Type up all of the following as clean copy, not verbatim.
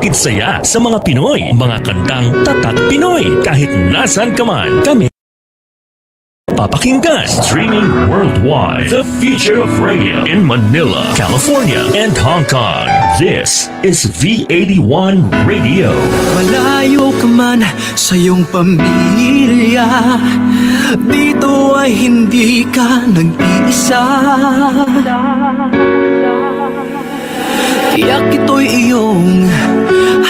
Hatid saya sa mga Pinoy, mga kantang tatak Pinoy. Kahit nasan ka man, kami papakinggan. Streaming worldwide. The future of radio in Manila, California, and Hong Kong. This is V81 Radio. Malayo ka man sa iyong pamilya, dito ay hindi ka nag-iisa. Tiyak ito'y iyong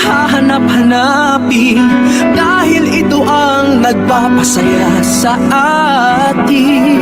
hahanap-hanapin, dahil ito ang nagpapasaya sa atin.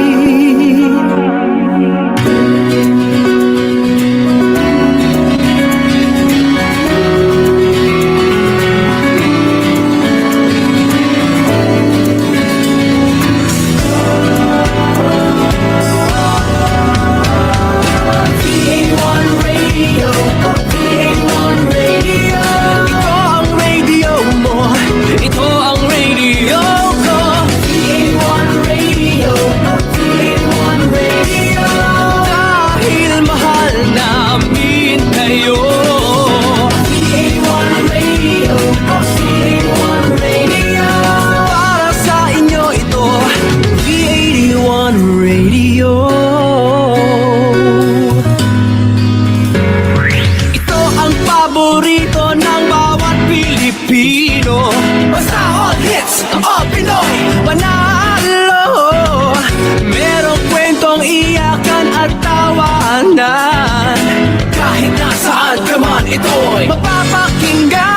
Kahit nasaan ka man, ito'y mapapakinggan.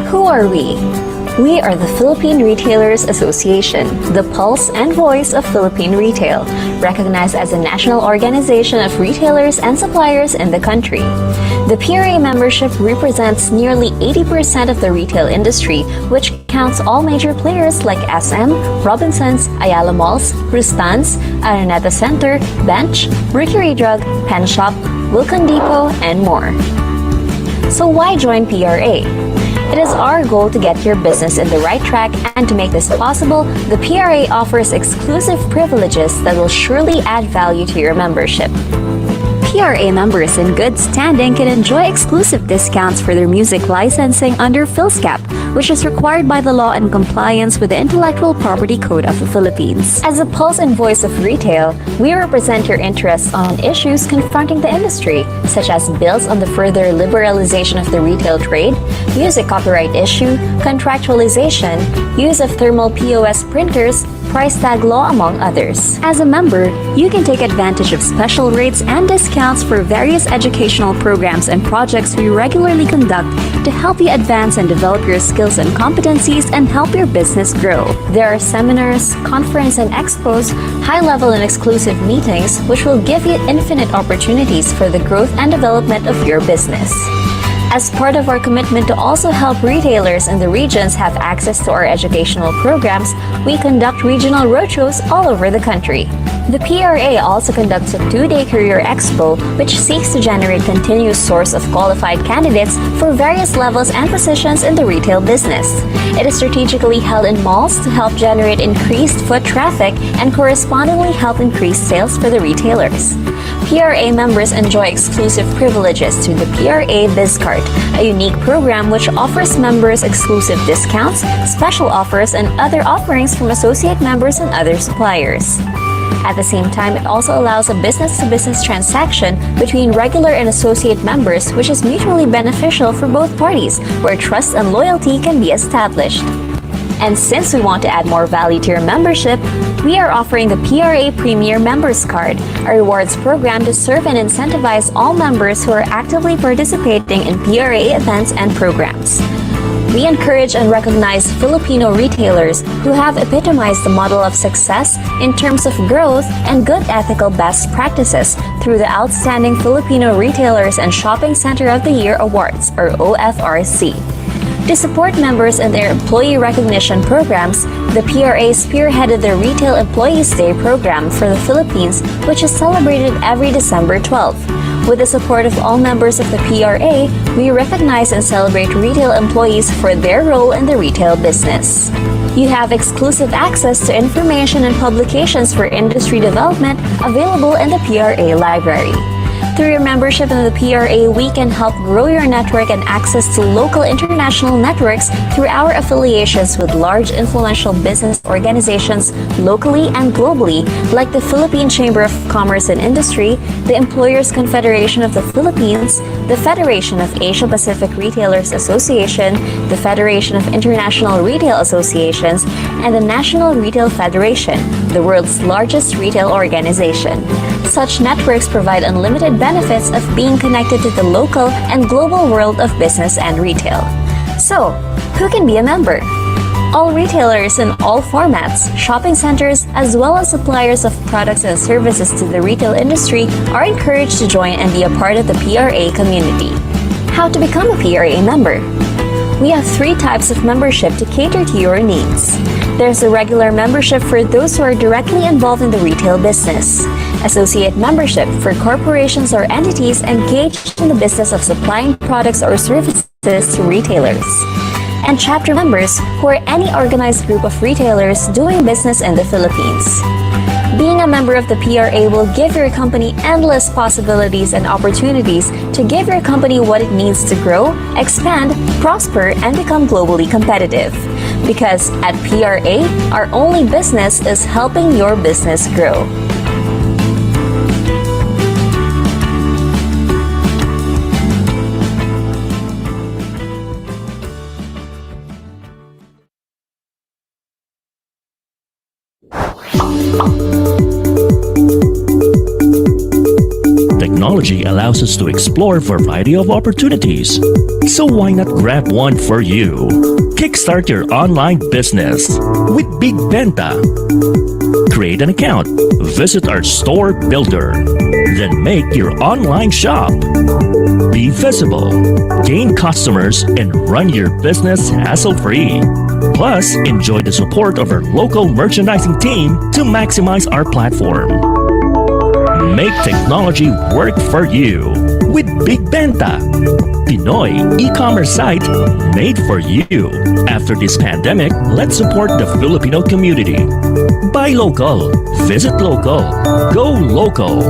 Who are we? We are the Philippine Retailers Association, the pulse and voice of Philippine retail, recognized as a national organization of retailers and suppliers in the country. The PRA membership represents nearly 80% of the retail industry, which counts all major players like SM, Robinsons, Ayala Malls, Rustan's, Araneta Center, Bench, Mercury Drug, Pen Shop, Wilcon Depot, and more. So why join PRA? It is our goal to get your business in the right track, and to make this possible, the PRA offers exclusive privileges that will surely add value to your membership. PRA members in good standing can enjoy exclusive discounts for their music licensing under PhilSCAP, which is required by the law in compliance with the Intellectual Property Code of the Philippines. As a pulse and voice of retail, we represent your interests on issues confronting the industry, such as bills on the further liberalization of the retail trade, music copyright issue, contractualization, use of thermal POS printers, price tag law, among others. As a member, you can take advantage of special rates and discounts for various educational programs and projects we regularly conduct to help you advance and develop your skills and competencies and help your business grow. There are seminars, conference and expos, high-level and exclusive meetings, which will give you infinite opportunities for the growth and development of your business. As part of our commitment to also help retailers in the regions have access to our educational programs, we conduct regional roadshows all over the country. The PRA also conducts a 2-day career expo, which seeks to generate continuous source of qualified candidates for various levels and positions in the retail business. It is strategically held in malls to help generate increased foot traffic and correspondingly help increase sales for the retailers. PRA members enjoy exclusive privileges through the PRA BizCard, a unique program which offers members exclusive discounts, special offers, and other offerings from associate members and other suppliers. At the same time, it also allows a business-to-business transaction between regular and associate members, which is mutually beneficial for both parties, where trust and loyalty can be established. And since we want to add more value to your membership, we are offering the PRA Premier Members Card, a rewards program to serve and incentivize all members who are actively participating in PRA events and programs. We encourage and recognize Filipino retailers who have epitomized the model of success in terms of growth and good ethical best practices through the Outstanding Filipino Retailers and Shopping Center of the Year Awards, or OFRC. To support members in their employee recognition programs, the PRA spearheaded the Retail Employees Day program for the Philippines, which is celebrated every December 12th. With the support of all members of the PRA, we recognize and celebrate retail employees for their role in the retail business. You have exclusive access to information and publications for industry development available in the PRA library. Through your membership in the PRA, we can help grow your network and access to local international networks through our affiliations with large influential business organizations locally and globally, like the Philippine Chamber of Commerce and Industry, the Employers Confederation of the Philippines, the Federation of Asia-Pacific Retailers Association, the Federation of International Retail Associations, and the National Retail Federation, the world's largest retail organization. Such networks provide unlimited benefits of being connected to the local and global world of business and retail. So, who can be a member? All retailers in all formats, shopping centers, as well as suppliers of products and services to the retail industry are encouraged to join and be a part of the PRA community. How to become a PRA member? We have 3 types of membership to cater to your needs. There's a regular membership for those who are directly involved in the retail business. Associate membership for corporations or entities engaged in the business of supplying products or services to retailers. And chapter members who are any organized group of retailers doing business in the Philippines. Being a member of the PRA will give your company endless possibilities and opportunities to give your company what it needs to grow, expand, prosper, and become globally competitive. Because at PRA, our only business is helping your business grow. Technology allows us to explore a variety of opportunities. So why not grab one for you? Kickstart your online business with Big Benta. Create an account, visit our store builder, then make your online shop. Be visible, gain customers, and run your business hassle-free. Plus, enjoy the support of our local merchandising team to maximize our platform. Make technology work for you with Big Benta, Pinoy e-commerce site made for you. After this pandemic, let's support the Filipino community. Buy local, visit local, go local.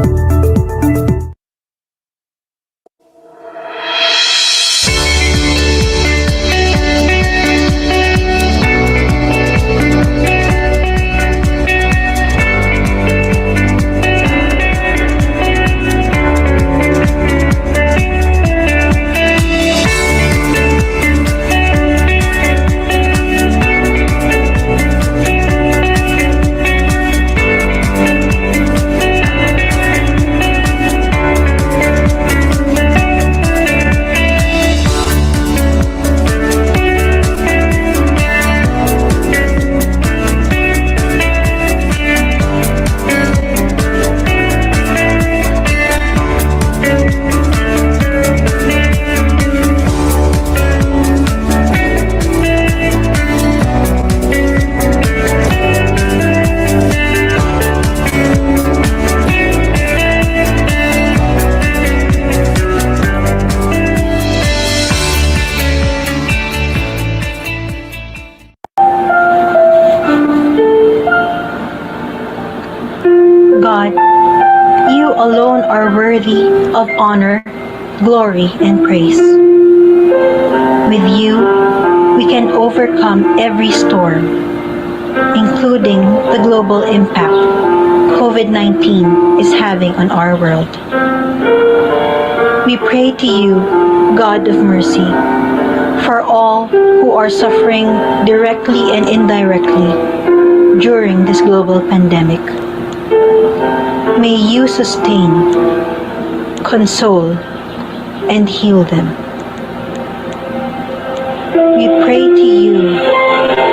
of honor, glory, and praise. With you, we can overcome every storm, including the global impact COVID-19 is having on our world. We pray to you, God of mercy, for all who are suffering directly and indirectly during this global pandemic. May you sustain, console, and heal them. We pray to you,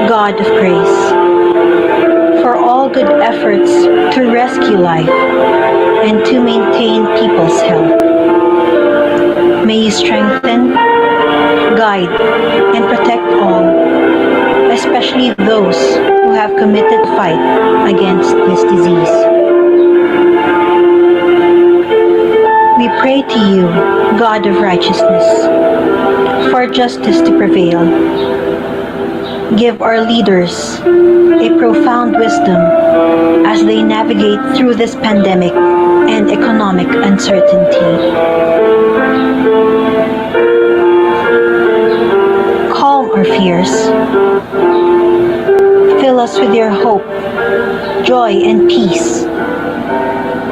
God of grace, for all good efforts to rescue life and to maintain people's health. May you strengthen, guide, and protect all, especially those who have committed fight against this disease. We pray to you, God of righteousness, for justice to prevail. Give our leaders a profound wisdom as they navigate through this pandemic and economic uncertainty. Calm our fears. Fill us with your hope, joy, and peace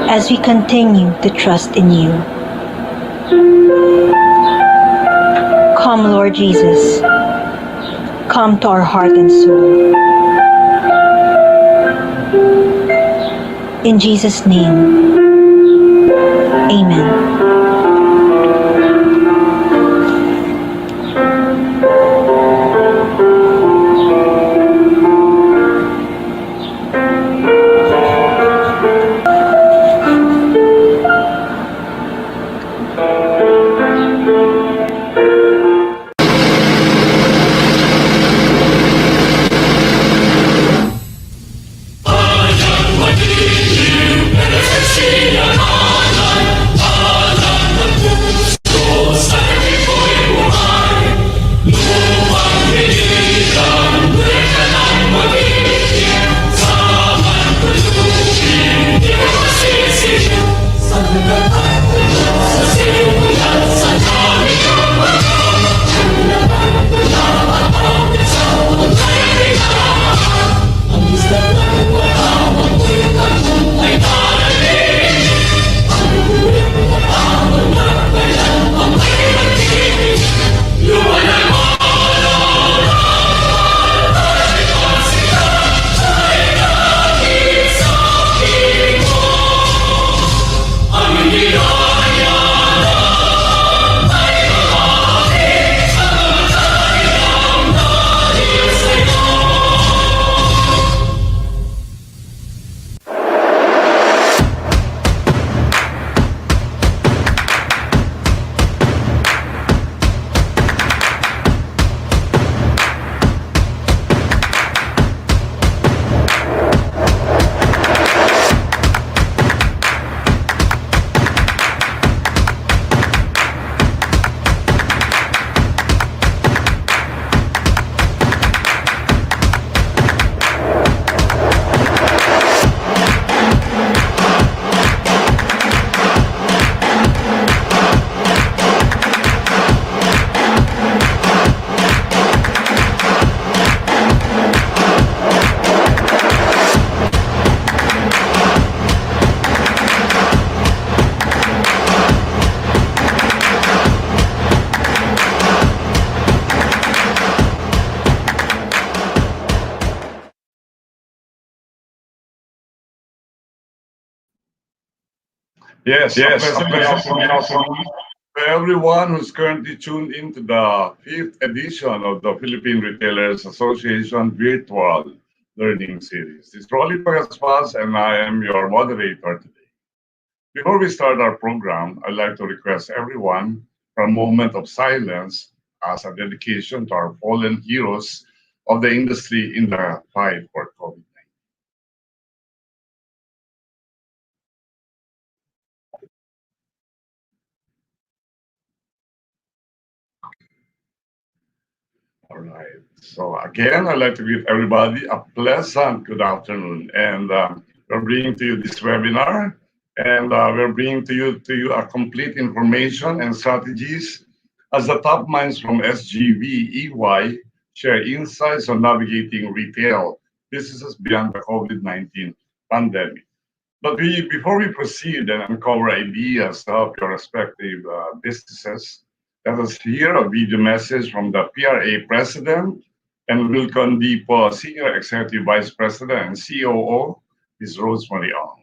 as we continue to trust in you. Come, Lord Jesus. Come to our heart and soul. In Jesus' name, amen. Yes, a pleasant afternoon to everyone who's currently tuned into the fifth edition of the Philippine Retailers Association Virtual Learning Series. This is Rolly Pagaspas, and I am your moderator today. Before we start our program, I'd like to request everyone for a moment of silence as a dedication to our fallen heroes of the industry in the fight for COVID. All right. So again, I'd like to give everybody a pleasant good afternoon, and we're bringing to you this webinar And we're bringing to you a complete information and strategies as the top minds from SGV-EY share insights on navigating retail businesses beyond the COVID-19 pandemic. But before we proceed and uncover ideas to help your respective businesses, let us hear a video message from the PRA President and Wilcon Depot Senior Executive Vice President and COO, Ms. Rosemary Ong.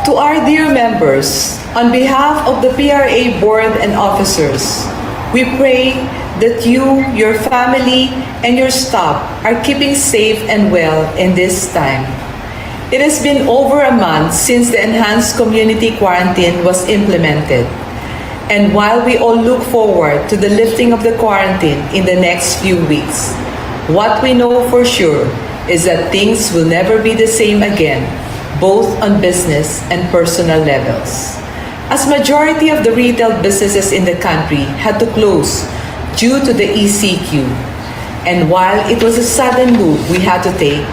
To our dear members, on behalf of the PRA Board and officers, we pray that you, your family, and your staff are keeping safe and well in this time. It has been over a month since the enhanced community quarantine was implemented. And while we all look forward to the lifting of the quarantine in the next few weeks, what we know for sure is that things will never be the same again, both on business and personal levels. As majority of the retail businesses in the country had to close due to the ECQ, and while it was a sudden move we had to take,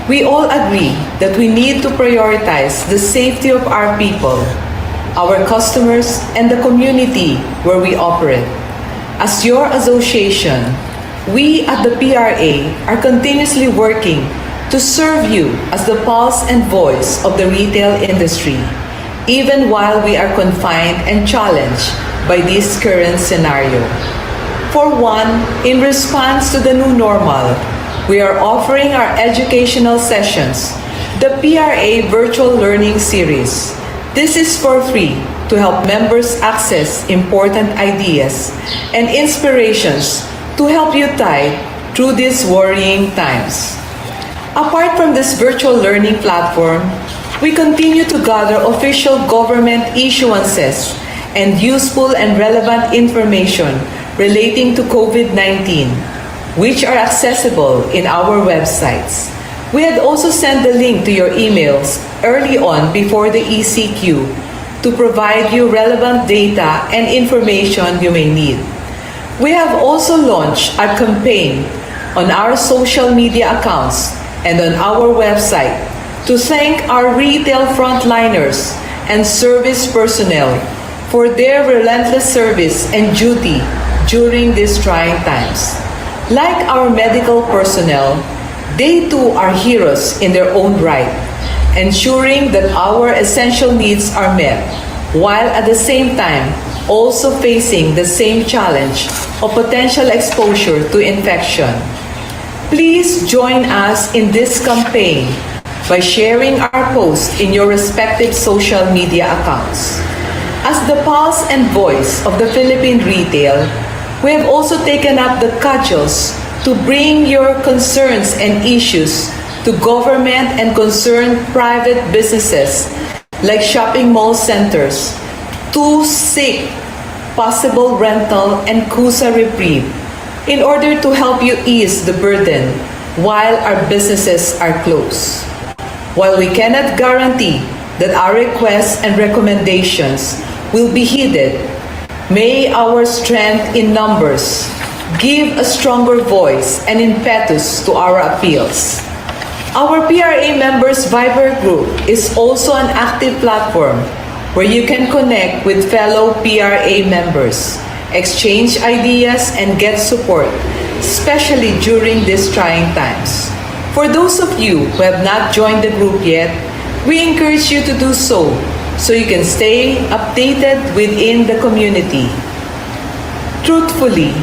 we all agree that we need to prioritize the safety of our people, our customers, and the community where we operate. As your association, we at the PRA are continuously working to serve you as the pulse and voice of the retail industry, even while we are confined and challenged by this current scenario. For one, in response to the new normal, we are offering our educational sessions, the PRA Virtual Learning Series. This is for free to help members access important ideas and inspirations to help you tide through these worrying times. Apart from this virtual learning platform, we continue to gather official government issuances and useful and relevant information relating to COVID-19, which are accessible in our websites. We had also sent the link to your emails early on before the ECQ to provide you relevant data and information you may need. We have also launched a campaign on our social media accounts and on our website to thank our retail frontliners and service personnel for their relentless service and duty during these trying times. Like our medical personnel, they too are heroes in their own right, ensuring that our essential needs are met, while at the same time also facing the same challenge of potential exposure to infection. Please join us in this campaign by sharing our post in your respective social media accounts. As the pulse and voice of the Philippine retail, we have also taken up the cudgels to bring your concerns and issues to government and concerned private businesses like shopping mall centers to seek possible rental and KUSA reprieve in order to help you ease the burden while our businesses are closed. While we cannot guarantee that our requests and recommendations will be heeded, may our strength in numbers give a stronger voice and impetus to our appeals. Our PRA members Viber group is also an active platform where you can connect with fellow PRA members, exchange ideas, and get support, especially during these trying times. For those of you who have not joined the group yet, we encourage you to do so you can stay updated within the community. Truthfully,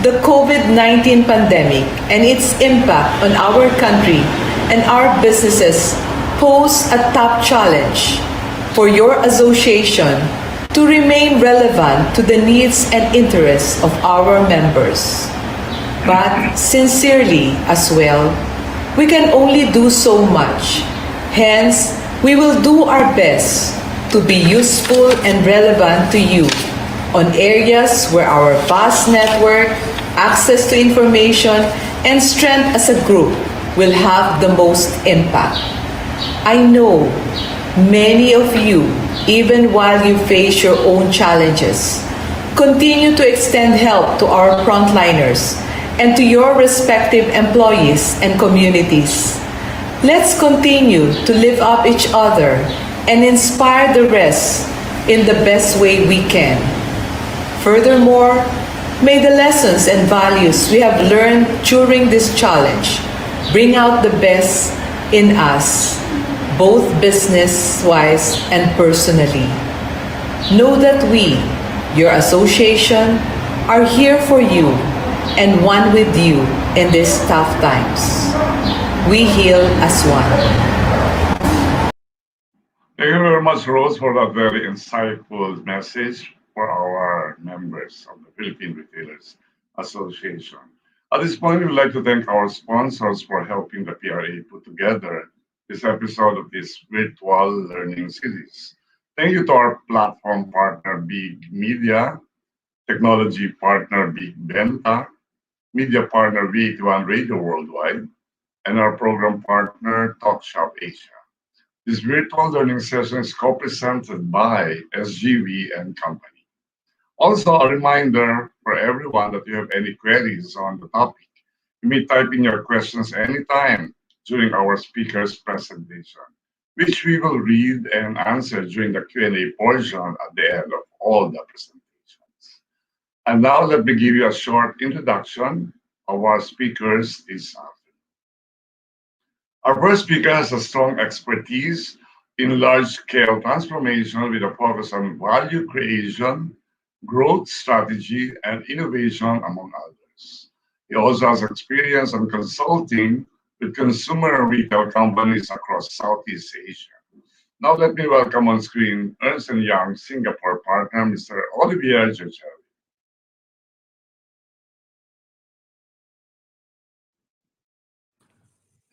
the COVID-19 pandemic and its impact on our country and our businesses pose a top challenge for your association to remain relevant to the needs and interests of our members. But sincerely as well, we can only do so much. Hence, we will do our best to be useful and relevant to you on areas where our vast network, access to information, and strength as a group will have the most impact. I know many of you, even while you face your own challenges, continue to extend help to our frontliners and to your respective employees and communities. Let's continue to lift up each other and inspire the rest in the best way we can. Furthermore, may the lessons and values we have learned during this challenge bring out the best in us, both business-wise and personally. Know that we, your association, are here for you and one with you in these tough times. We heal as one. Thank you very much, Rose, for that very insightful message for our members of the Philippine Retailers Association. At this point, we would like to thank our sponsors for helping the PRA put together this episode of this virtual learning series. Thank you to our platform partner, Big Media, technology partner, Big Benta, media partner, V81 Radio Worldwide, and our program partner, TalkShop Asia. This virtual learning session is co-presented by SGV and Company. Also, a reminder for everyone that you have any queries on the topic, you may type in your questions anytime during our speaker's presentation, which we will read and answer during the Q&A portion at the end of all the presentations. And now let me give you a short introduction of our speakers this afternoon. Our first speaker has a strong expertise in large-scale transformation with a focus on value creation, growth strategy, and innovation, among others. He also has experience in consulting with consumer retail companies across Southeast Asia. Now let me welcome on screen Ernst & Young Singapore partner, Mr. Olivier Gergel.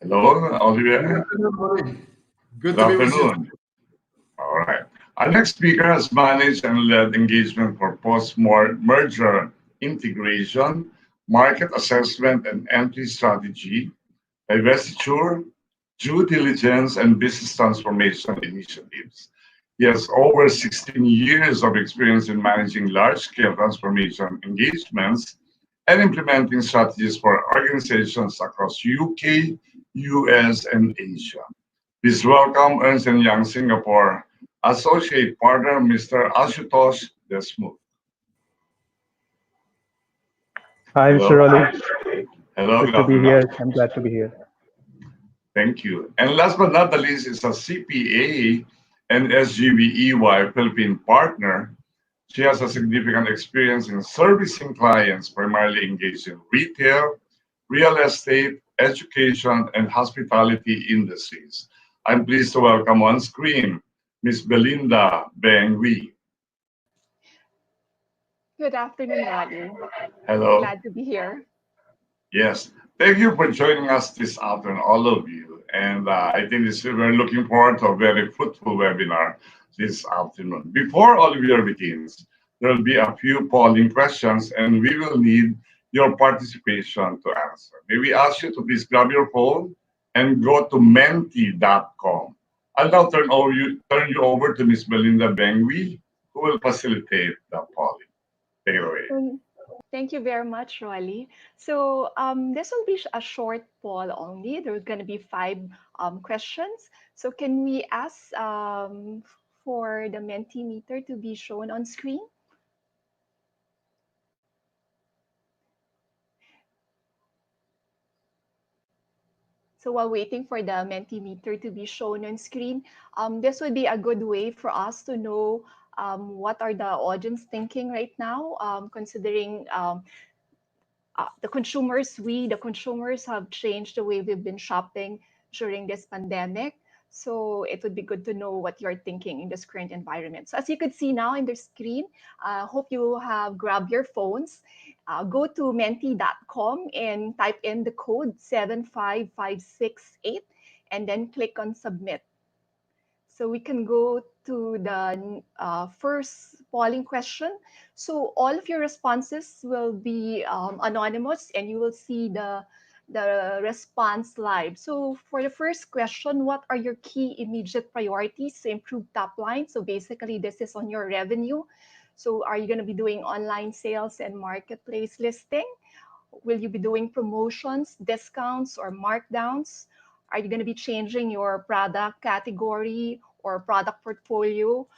Hello, Olivier. Good Good to be with you. afternoon. All right. Our next speaker has managed and led engagement for post-merger integration, market assessment and entry strategy, divestiture, due diligence, and business transformation initiatives. He has over 16 years of experience in managing large-scale transformation engagements and implementing strategies for organizations across UK, US, and Asia. Please welcome Ernst & Young Singapore Associate Partner, Mr. Ashutosh Desmukh. Hi, Hello. Mr. Raleigh. Hello, Good good to be afternoon. here. I'm glad to be here. Thank you. And last but not the least is a CPA and SGV-EY Philippine partner. She has a significant experience in servicing clients primarily engaged in retail, real estate, education, and hospitality industries. I'm pleased to welcome on screen Ms. Belinda Bengwi. Good afternoon, Rodney. Hello. Glad to be here. Yes, thank you for joining us this afternoon, all of you. And I think we're looking forward to a very fruitful webinar this afternoon. Before all of your begins, there will be a few polling questions, and we will need your participation to answer. May we ask you to please grab your phone and go to menti.com. I'll now turn you over to Ms. Belinda Bengwi, who will facilitate the polling. Take it away. Thank you very much, Rolly. So this will be a short poll only. There are going to be 5 questions. So can we ask for the Mentimeter to be shown on screen? So while waiting for the Mentimeter to be shown on screen, this would be a good way for us to know what are the audience thinking right now, considering the consumers have changed the way we've been shopping during this pandemic. So it would be good to know what you're thinking in this current environment. So as you could see now in the screen, hope you have grabbed your phones. Go to menti.com and type in the code 75568 and then click on submit. So we can go to the first polling question. So all of your responses will be anonymous and you will see the response live. So for the first question, what are your key immediate priorities to improve top line? So basically this is on your revenue. So are you going to be doing online sales and marketplace listing? Will you be doing promotions, discounts, or markdowns? Are you going to be changing your product category or product portfolio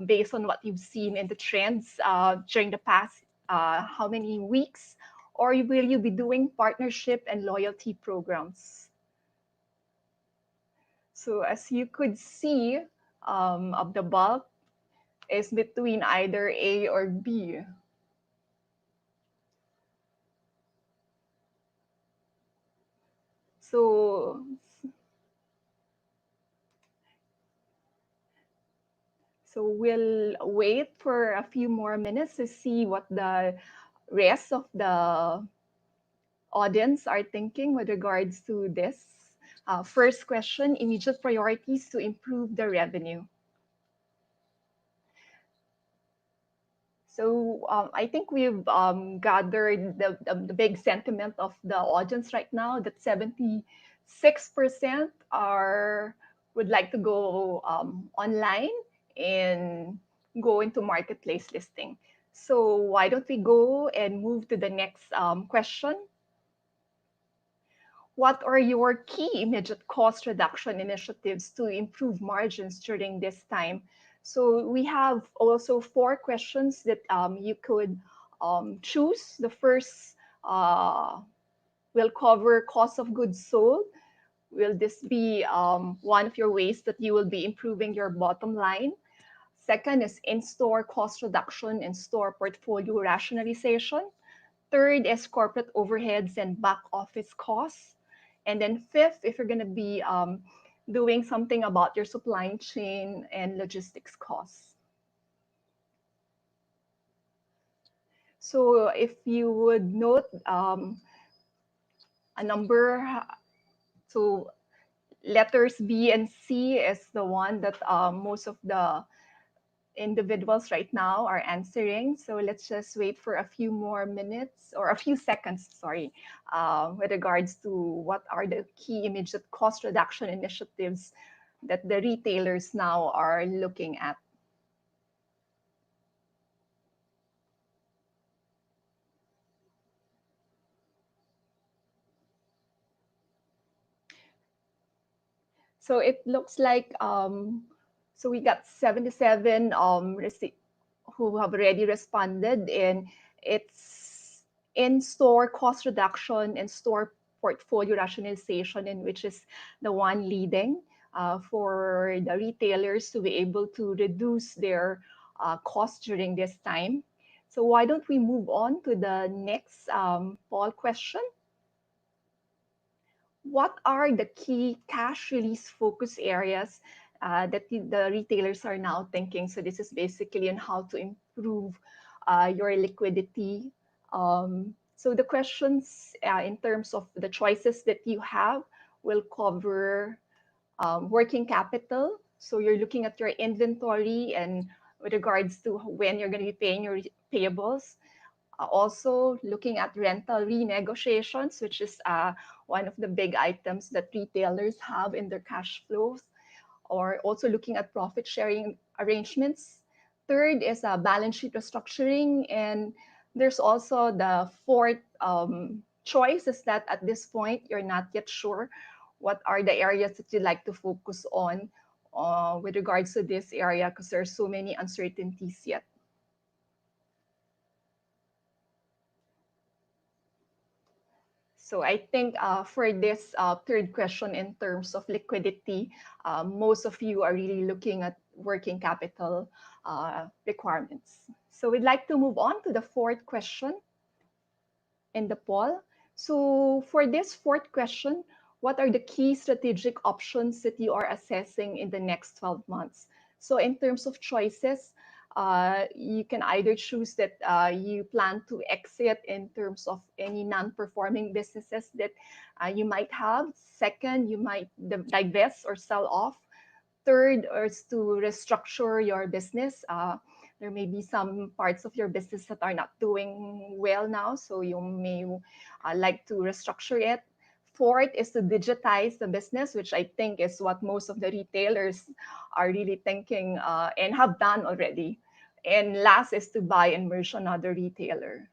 based on what you've seen in the trends during the past how many weeks? Or will you be doing partnership and loyalty programs? So as you could see, of the bulk is between either A or B. So we'll wait for a few more minutes to see what the rest of the audience are thinking with regards to this. First question, immediate priorities to improve the revenue. So I think we've gathered the big sentiment of the audience right now, that 76% would like to go online and go into marketplace listing. So why don't we go and move to the next question? What are your key immediate cost reduction initiatives to improve margins during this time? So we have also 4 questions that you could choose. The first will cover cost of goods sold. Will this be one of your ways that you will be improving your bottom line? Second is in-store cost reduction and store portfolio rationalization. Third is corporate overheads and back office costs. And then fifth, if you're going to be doing something about your supply chain and logistics costs. So if you would note a number, so letters B and C is the one that most of the individuals right now are answering. So let's just wait for a few more minutes or a few seconds, sorry, with regards to what are the key immediate cost reduction initiatives that the retailers now are looking at. So it looks like, so we got 77 who have already responded, and it's in-store cost reduction and store portfolio rationalization, in which is the one leading for the retailers to be able to reduce their costs during this time. So why don't we move on to the next poll question? What are the key cash release focus areas that the retailers are now thinking? So this is basically on how to improve your liquidity. So the questions in terms of the choices that you have will cover working capital. So you're looking at your inventory and with regards to when you're going to be paying your payables. Also looking at rental renegotiations, which is one of the big items that retailers have in their cash flows, or also looking at profit sharing arrangements. Third is balance sheet restructuring. And there's also the fourth choice, is that at this point, you're not yet sure what are the areas that you'd like to focus on with regards to this area, because there's so many uncertainties yet. So I think for this third question in terms of liquidity, most of you are really looking at working capital requirements. So we'd like to move on to the fourth question in the poll. So for this fourth question, what are the key strategic options that you are assessing in the next 12 months? So in terms of choices, you can either choose that you plan to exit in terms of any non-performing businesses that you might have. Second, you might divest or sell off. Third is to restructure your business. There may be some parts of your business that are not doing well now, so you may like to restructure it. Fourth is to digitize the business, which I think is what most of the retailers are really thinking and have done already. And last is to buy and merge another retailer.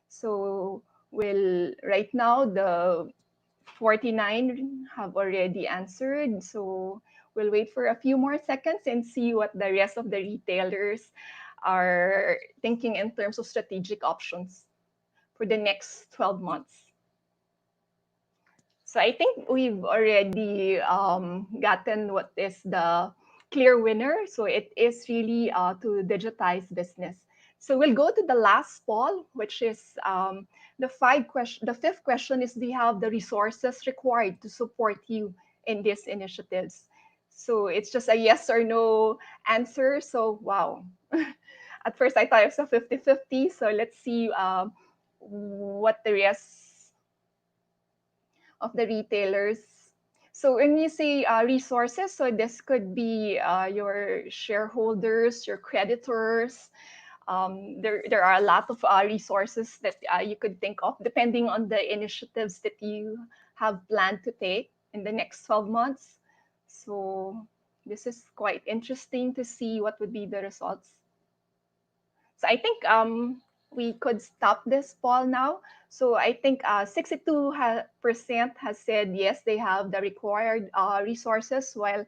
So right now, the 49 have already answered. So we'll wait for a few more seconds and see what the rest of the retailers are thinking in terms of strategic options for the next 12 months. So I think we've already gotten what is the clear winner. So it is really to digitize business. So we'll go to the last poll, which is the fifth question is, do you have the resources required to support you in these initiatives? So it's just a yes or no answer. So wow. At first I thought it was a 50-50. So let's see what the rest of the retailers. So when you say resources, so this could be your shareholders, your creditors. There are a lot of resources that you could think of depending on the initiatives that you have planned to take in the next 12 months. So this is quite interesting to see what would be the results. So I think we could stop this poll now. So I think 62% has said yes, they have the required resources, while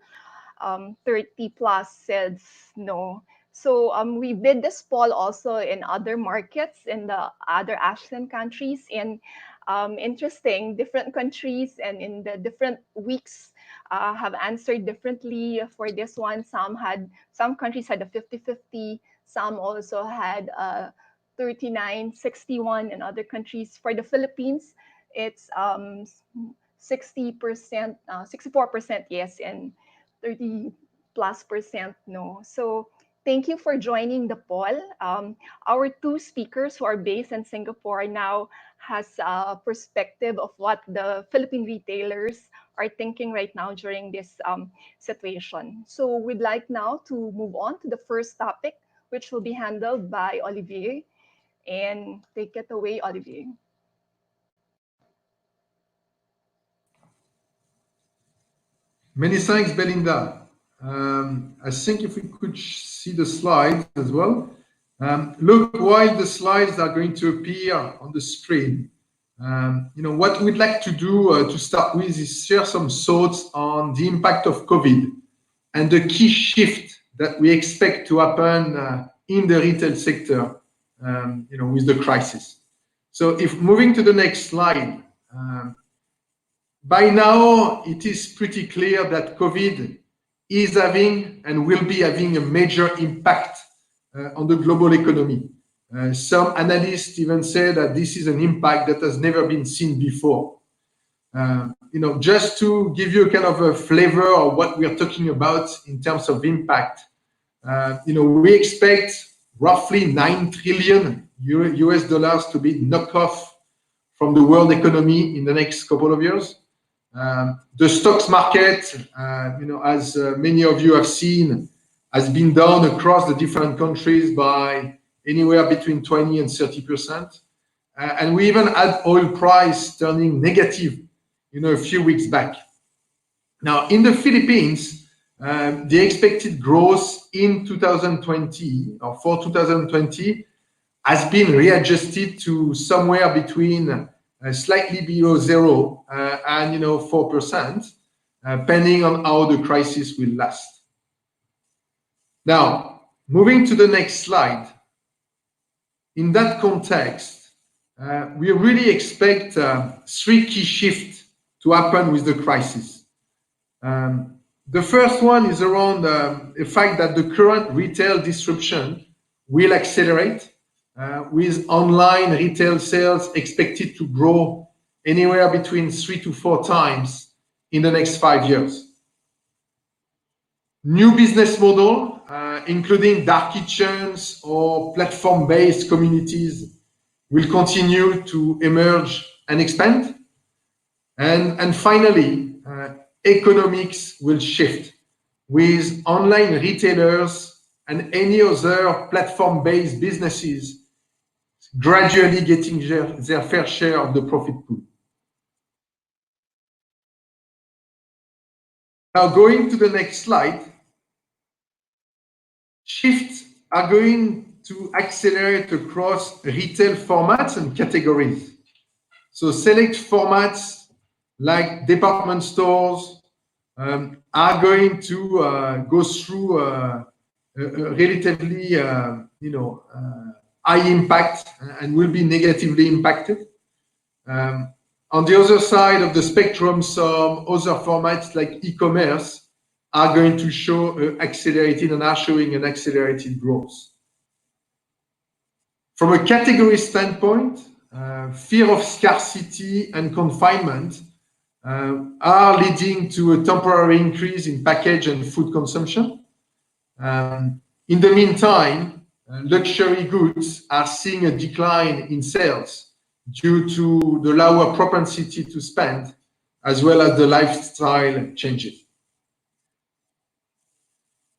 30 plus said no. So we did this poll also in other markets, in the other ASEAN countries, and interesting, different countries and in the different weeks have answered differently for this one. Some countries had a 50-50, some also had 39-61 in other countries. For the Philippines, it's 60%, 64% yes, and 30+% no. So thank you for joining the poll. Our two speakers who are based in Singapore now has a perspective of what the Philippine retailers are thinking right now during this situation. So we'd like now to move on to the first topic, which will be handled by Olivier. And take it away, Olivier. Many thanks, Belinda. I think if we could see the slides as well. Look, while the slides are going to appear on the screen, what we'd like to do to start with is share some thoughts on the impact of COVID and the key shift that we expect to happen in the retail sector, with the crisis. So if moving to the next slide, by now it is pretty clear that COVID is having and will be having a major impact on the global economy. Some analysts even say that this is an impact that has never been seen before. Just to give you a kind of a flavor of what we are talking about in terms of impact, we expect roughly $9 trillion to be knocked off from the world economy in the next couple of years. The stocks market, as many of you have seen, has been down across the different countries by anywhere between 20 and 30%. And we even had oil price turning negative, a few weeks back. Now, in the Philippines, the expected growth in 2020 or for 2020 has been readjusted to somewhere between slightly below 0 and 4%, depending on how the crisis will last. Now, moving to the next slide. In that context, we really expect 3 key shifts to happen with the crisis. The first one is around the fact that the current retail disruption will accelerate, with online retail sales expected to grow anywhere between 3 to 4 times in the next 5 years. New business model, including dark kitchens or platform-based communities, will continue to emerge and expand. And finally, economics will shift, with online retailers and any other platform-based businesses gradually getting their fair share of the profit pool. Now, going to the next slide, shifts are going to accelerate across retail formats and categories. So select formats like department stores, are going to go through a relatively, high impact and will be negatively impacted. On the other side of the spectrum, some other formats like e-commerce are going to show accelerated and are showing an accelerated growth. From a category standpoint, fear of scarcity and confinement are leading to a temporary increase in package and food consumption. In the meantime, luxury goods are seeing a decline in sales due to the lower propensity to spend, as well as the lifestyle changes.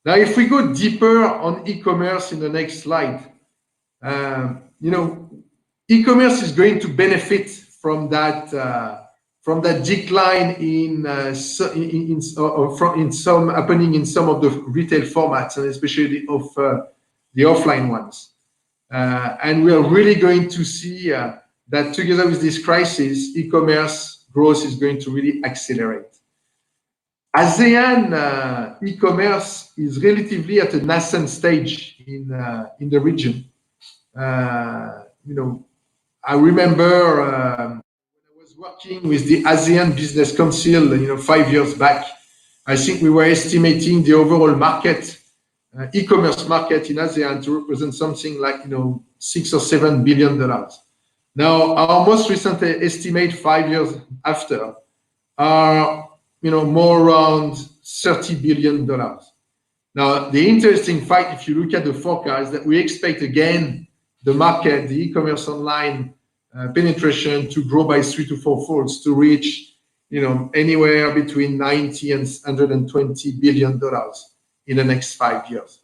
Now, if we go deeper on e-commerce in the next slide, e-commerce is going to benefit from that decline in some happening in some of the retail formats, and especially of the offline ones. And we are really going to see that together with this crisis, e-commerce growth is going to really accelerate. ASEAN e-commerce is relatively at a nascent stage in the region. I remember when I was working with the ASEAN Business Council, 5 years back. I think we were estimating the overall market, e-commerce market in ASEAN, to represent something like $6 or $7 billion. Now, our most recent estimate 5 years after are more around $30 billion. Now, the interesting fact, if you look at the forecast, that we expect again the market, the e-commerce online penetration, to grow by 3 to 4 folds to reach anywhere between $90 and $120 billion in the next 5 years.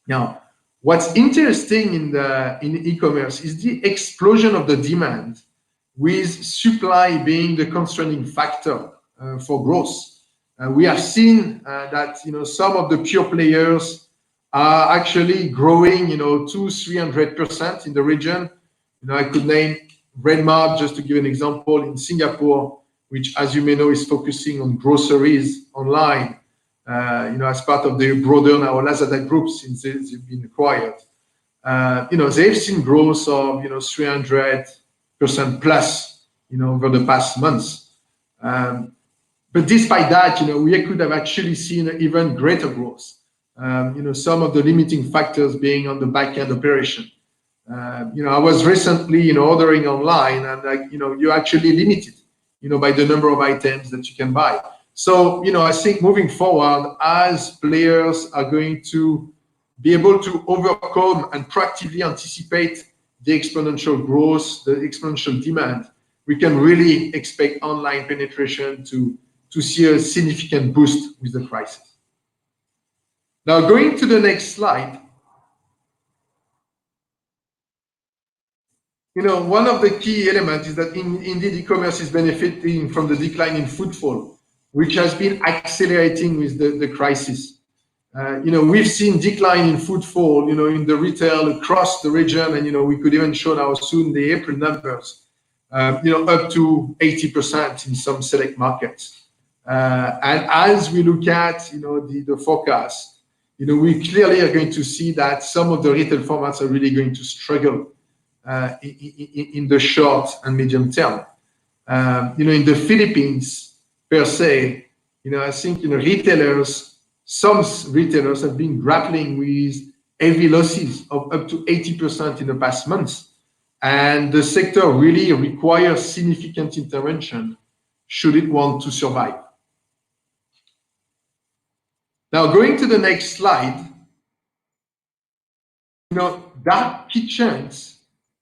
Now, what's interesting in e-commerce is the explosion of the demand, with supply being the constraining factor for growth. We have seen that some of the pure players are actually growing 200-300% in the region. I could name Redmart, just to give an example, in Singapore, which, as you may know, is focusing on groceries online, as part of the broader now Lazada group, since they've been acquired. They've seen growth of 300% plus over the past months. But despite that, we could have actually seen even greater growth. Some of the limiting factors being on the back-end operation. I was recently ordering online, and you're actually limited by the number of items that you can buy. So I think moving forward, as players are going to be able to overcome and proactively anticipate the exponential growth, the exponential demand, we can really expect online penetration to see a significant boost with the crisis. Now, going to the next slide, one of the key elements is that indeed e-commerce is benefiting from the decline in footfall, which has been accelerating with the crisis. We've seen decline in footfall, in the retail across the region, and we could even show now soon the April numbers, up to 80% in some select markets. And as we look at the forecast, we clearly are going to see that some of the retail formats are really going to struggle in the short and medium term. In the Philippines, per se, I think some retailers have been grappling with heavy losses of up to 80% in the past months. And the sector really requires significant intervention should it want to survive. Now, going to the next slide, dark kitchens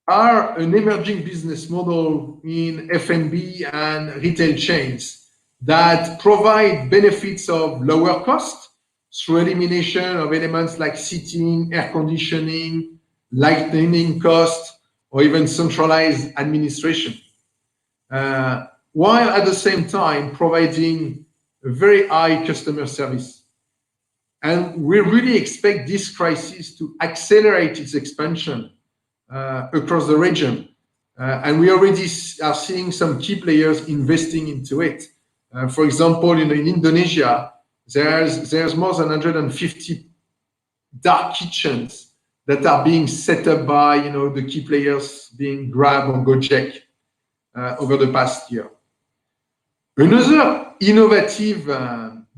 are an emerging business model in F&B and retail chains that provide benefits of lower cost through elimination of elements like seating, air conditioning, lighting cost, or even centralized administration, while at the same time providing a very high customer service. And we really expect this crisis to accelerate its expansion across the region. And we already are seeing some key players investing into it. For example, in Indonesia, there's more than 150 dark kitchens that are being set up by the key players being Grab or Gojek over the past year. Another innovative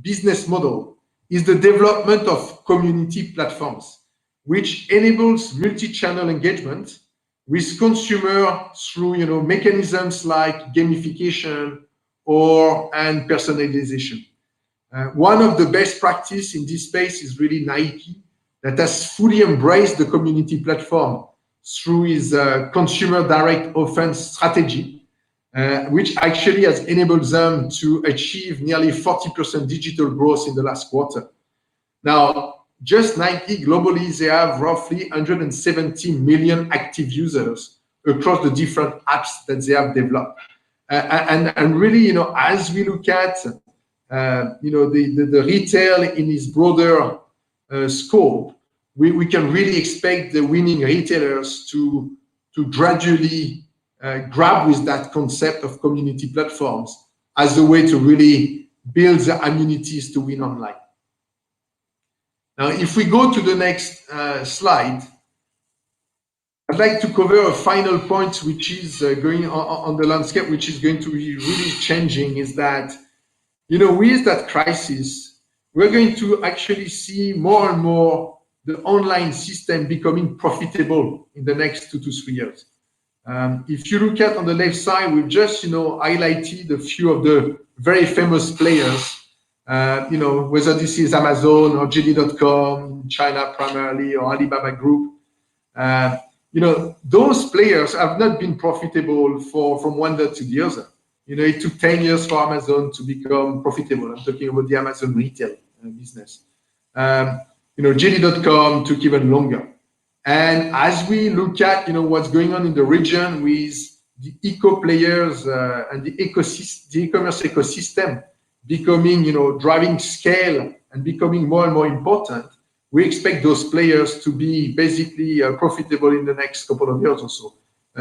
business model is the development of community platforms, which enables multi-channel engagement with consumer through mechanisms like gamification and personalization. One of the best practice in this space is really Nike, that has fully embraced the community platform through his consumer direct offense strategy, which actually has enabled them to achieve nearly 40% digital growth in the last quarter. Now, just Nike globally, they have roughly 170 million active users across the different apps that they have developed. And really, as we look at the retail in its broader scope, we can really expect the winning retailers to gradually grab with that concept of community platforms as a way to really build the amenities to win online. Now, if we go to the next slide, I'd like to cover a final point, which is going on the landscape, which is going to be really changing, is that with that crisis, we're going to actually see more and more the online system becoming profitable in the next 2 to 3 years. If you look at on the left side, we've just highlighted a few of the very famous players, whether this is Amazon or JD.com, China primarily, or Alibaba Group. Those players have not been profitable from one day to the other. It took 10 years for Amazon to become profitable. I'm talking about the Amazon retail business. JD.com took even longer. And as we look at what's going on in the region with the eco players and the e-commerce ecosystem becoming driving scale and becoming more and more important, we expect those players to be basically profitable in the next couple of years or so.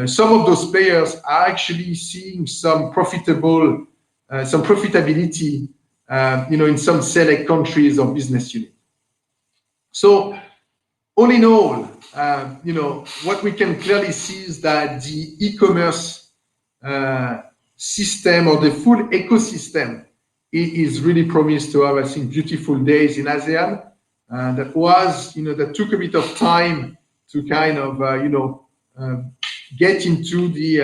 Some of those players are actually seeing some profitability, in some select countries or business units. So, all in all, what we can clearly see is that the e-commerce system, or the full ecosystem, is really promised to have, I think, beautiful days in ASEAN. That took a bit of time to kind of, get into the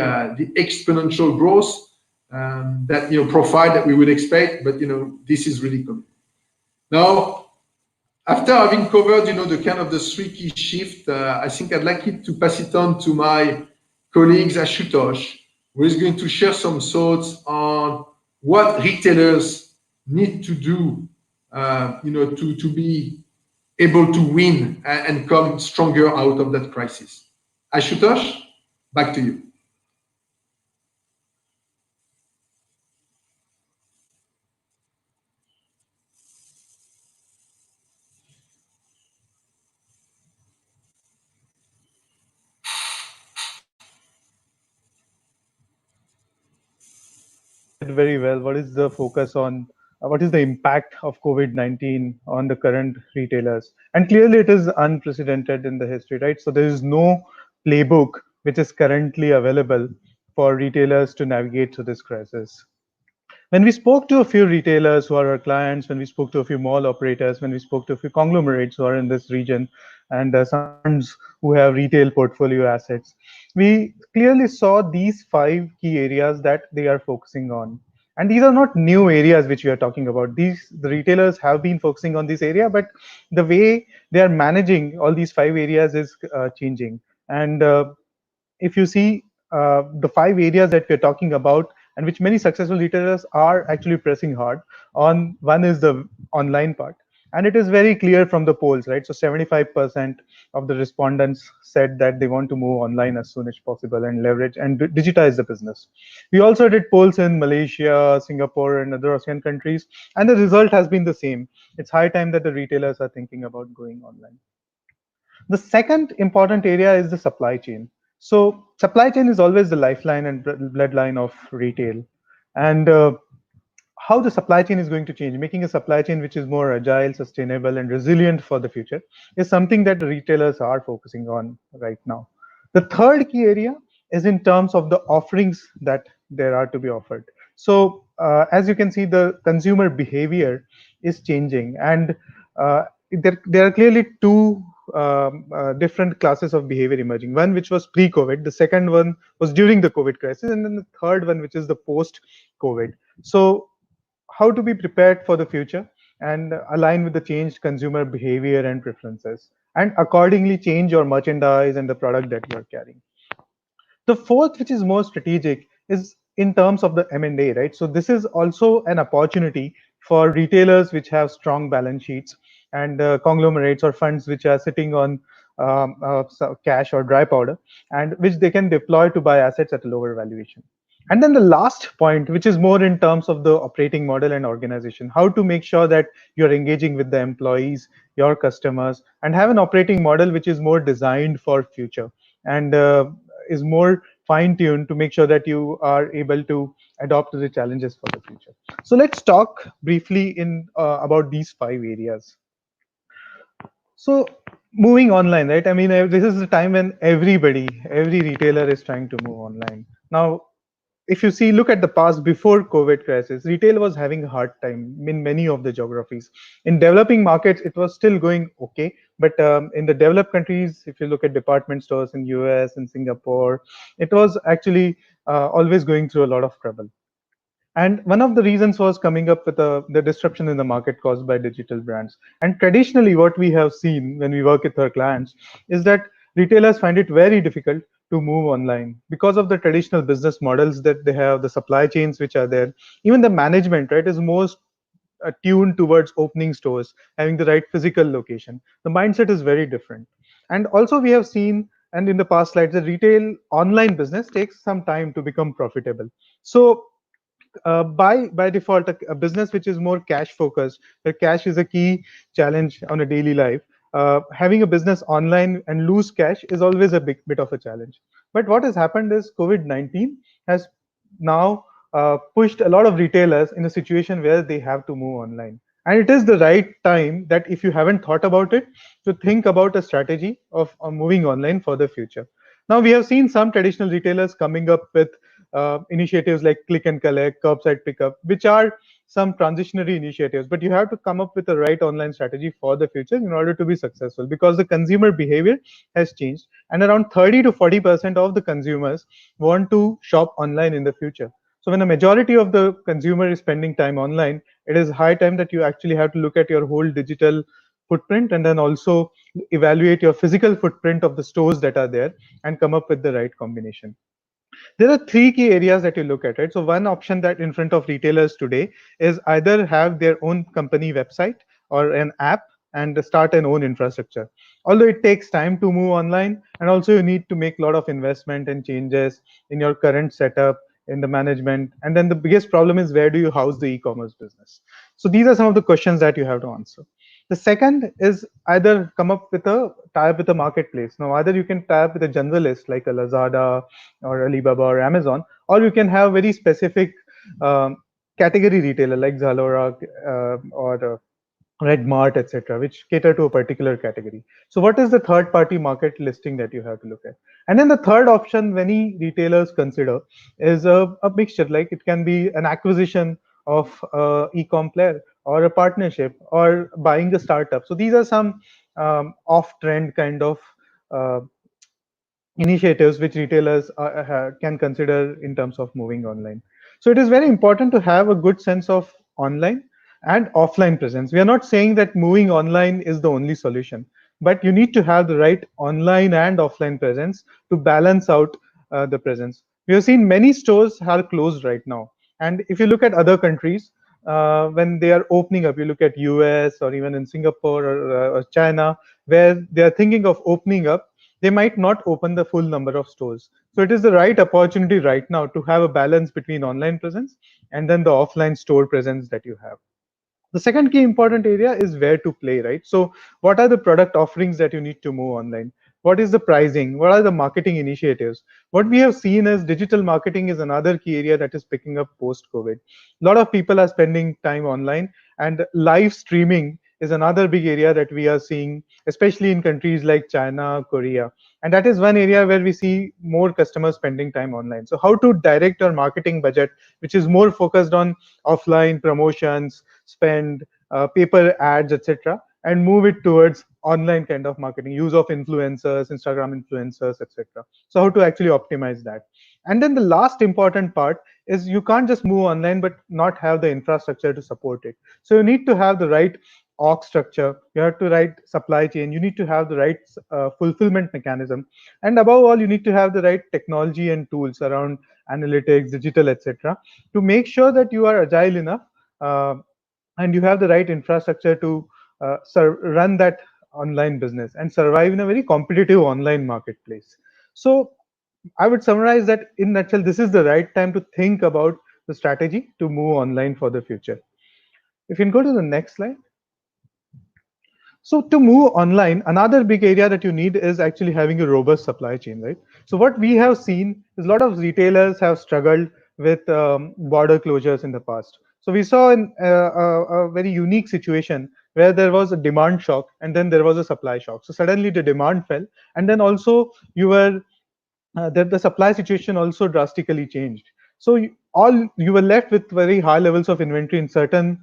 exponential growth profile that we would expect, but this is really coming. Now, after having covered the kind of the 3 key shift, I think I'd like it to pass it on to my colleagues Ashutosh, who is going to share some thoughts on what retailers need to do to be able to win and come stronger out of that crisis. Ashutosh, back to you. Very well. What is the focus on? What is the impact of COVID-19 on the current retailers? And clearly, it is unprecedented in the history, right? So there is no playbook which is currently available for retailers to navigate through this crisis. When we spoke to a few retailers who are our clients, when we spoke to a few mall operators, when we spoke to a few conglomerates who are in this region, and some funds who have retail portfolio assets, we clearly saw these 5 key areas that they are focusing on. And these are not new areas which we are talking about. The retailers have been focusing on this area, but the way they are managing all these 5 areas is changing. And if you see the 5 areas that we're talking about, and which many successful retailers are actually pressing hard on, one is the online part. And it is very clear from the polls, right? So 75% of the respondents said that they want to move online as soon as possible and leverage and digitize the business. We also did polls in Malaysia, Singapore, and other ASEAN countries, and the result has been the same. It's high time that the retailers are thinking about going online. The second important area is the supply chain. So supply chain is always the lifeline and bloodline of retail. And how the supply chain is going to change, making a supply chain which is more agile, sustainable, and resilient for the future is something that retailers are focusing on right now. The third key area is in terms of the offerings that there are to be offered. So, as you can see, the consumer behavior is changing, and there are clearly two different classes of behavior emerging. One which was pre-COVID, the second one was during the COVID crisis, and then the third one which is the post-COVID. So how to be prepared for the future and align with the changed consumer behavior and preferences, and accordingly change your merchandise and the product that you are carrying. The fourth, which is more strategic, is in terms of the M&A, right? So this is also an opportunity for retailers which have strong balance sheets and conglomerates or funds which are sitting on cash or dry powder, and which they can deploy to buy assets at a lower valuation. And then the last point, which is more in terms of the operating model and organization, how to make sure that you're engaging with the employees, your customers, and have an operating model which is more designed for future and is more fine-tuned to make sure that you are able to adopt to the challenges for the future. So let's talk briefly in about these 5 areas. So moving online, right? I mean, this is the time when every retailer is trying to move online. Now, if you see, look at the past before COVID crisis, retail was having a hard time in many of the geographies. In developing markets, it was still going okay, but in the developed countries, if you look at department stores in US and Singapore, it was actually always going through a lot of trouble. And one of the reasons was coming up with the disruption in the market caused by digital brands. And traditionally, what we have seen when we work with our clients is that retailers find it very difficult to move online because of the traditional business models that they have, the supply chains which are there, even the management, right, is most tuned towards opening stores, having the right physical location. The mindset is very different. And also, we have seen, and in the past slides, the retail online business takes some time to become profitable. So by default, a business which is more cash focused, where cash is a key challenge on a daily life, having a business online and lose cash is always a big bit of a challenge. But what has happened is COVID-19 has now pushed a lot of retailers in a situation where they have to move online. And it is the right time that if you haven't thought about it, to think about a strategy of moving online for the future. Now, we have seen some traditional retailers coming up with initiatives like click and collect, curbside pickup, which are some transitionary initiatives, but you have to come up with the right online strategy for the future in order to be successful, because the consumer behavior has changed, and around 30 to 40% of the consumers want to shop online in the future. So when a majority of the consumer is spending time online, it is high time that you actually have to look at your whole digital footprint and then also evaluate your physical footprint of the stores that are there and come up with the right combination. There are three key areas that you look at, right? So one option that in front of retailers today is either have their own company website or an app and start an own infrastructure. Although it takes time to move online, and also you need to make a lot of investment and changes in your current setup, in the management. And then the biggest problem is, where do you house the e-commerce business? So these are some of the questions that you have to answer. The second is either come up with a tie up with a marketplace. Now, either you can tie up with a generalist like a Lazada or Alibaba or Amazon, or you can have very specific um, category retailer like Zalora or Red Mart, etc., which cater to a particular category. So what is the third party market listing that you have to look at? And then the third option many retailers consider is a mixture, like it can be an acquisition of e-com player or a partnership or buying a startup. So these are some off trend kind of uh, initiatives which retailers can consider in terms of moving online. So it is very important to have a good sense of online and offline presence. We are not saying that moving online is the only solution, but you need to have the right online and offline presence to balance out the presence. We have seen many stores are closed right now. And if you look at other countries, when they are opening up, you look at US or even in Singapore or China, where they are thinking of opening up, they might not open the full number of stores. So it is the right opportunity right now to have a balance between online presence and then the offline store presence that you have. The second key important area is where to play, right? So what are the product offerings that you need to move online? What is the pricing? What are the marketing initiatives? What we have seen is digital marketing is another key area that is picking up post COVID. A lot of people are spending time online, and live streaming is another big area that we are seeing, especially in countries like China, Korea. And that is one area where we see more customers spending time online. So how to direct our marketing budget, which is more focused on offline promotions, spend, paper ads, etc., and move it towards online kind of marketing, use of influencers, Instagram influencers, etc. So how to actually optimize that. And then the last important part is you can't just move online but not have the infrastructure to support it. So you need to have the right org structure, you have to right supply chain, you need to have the right fulfillment mechanism, and above all, you need to have the right technology and tools around analytics, digital, etc., to make sure that you are agile enough, uh, and you have the right infrastructure to run that online business and survive in a very competitive online marketplace. So I would summarize that in nutshell, this is the right time to think about the strategy to move online for the future. If you can go to the next slide. So to move online, another big area that you need is actually having a robust supply chain, right? So what we have seen is a lot of retailers have struggled with border closures in the past. So we saw a very unique situation where there was a demand shock and then there was a supply shock. So suddenly the demand fell, and then also you were that the supply situation also drastically changed. So you were left with very high levels of inventory in certain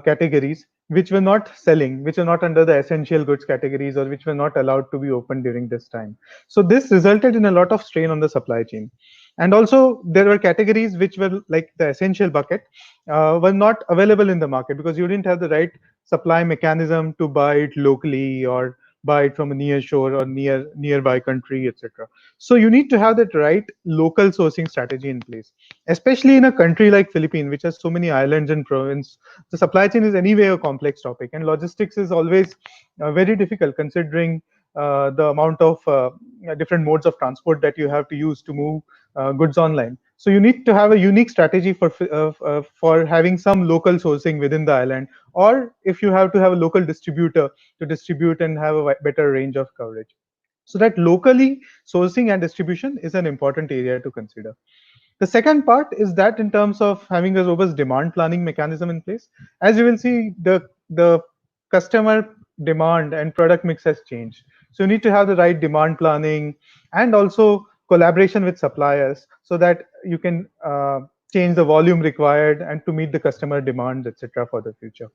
categories which were not selling, which are not under the essential goods categories, or which were not allowed to be open during this time. So this resulted in a lot of strain on the supply chain. And also there were categories which were like the essential bucket, were not available in the market because you didn't have the right supply mechanism to buy it locally or buy it from a near shore or nearby country, etc. So you need to have that right local sourcing strategy in place, especially in a country like Philippines, which has so many islands and province. The supply chain is anyway a complex topic, and logistics is always very difficult considering the amount of different modes of transport that you have to use to move goods online. So you need to have a unique strategy for having some local sourcing within the island, or if you have to have a local distributor to distribute and have a better range of coverage. So that locally sourcing and distribution is an important area to consider. The second part is that in terms of having a robust demand planning mechanism in place, as you will see, the customer demand and product mix has changed. So you need to have the right demand planning and also collaboration with suppliers so that you can change the volume required and to meet the customer demands, etc., for the future.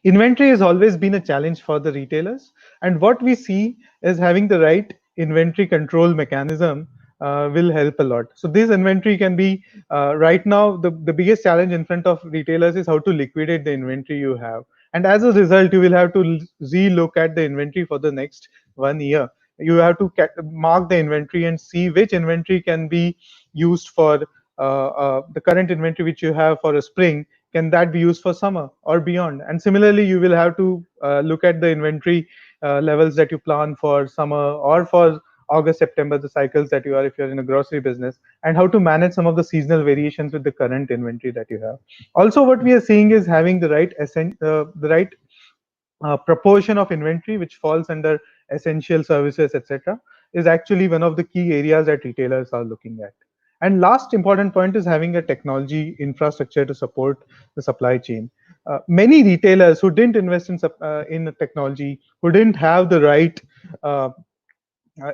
Inventory has always been a challenge for the retailers, and what we see is having the right inventory control mechanism will help a lot. So this inventory can be right now the biggest challenge in front of retailers is how to liquidate the inventory you have, and as a result you will have to re-look at the inventory for the next 1 year. You have to mark the inventory and see which inventory can be used for the current inventory which you have for a spring, can that be used for summer or beyond. And similarly you will have to look at the inventory levels that you plan for summer or for August, September, the cycles that you are if you're in a grocery business, and how to manage some of the seasonal variations with the current inventory that you have. Also what we are seeing is having the right proportion of inventory which falls under essential services, etc., is actually one of the key areas that retailers are looking at. And last important point is having a technology infrastructure to support the supply chain. Many retailers who didn't invest in technology, who didn't have the right uh,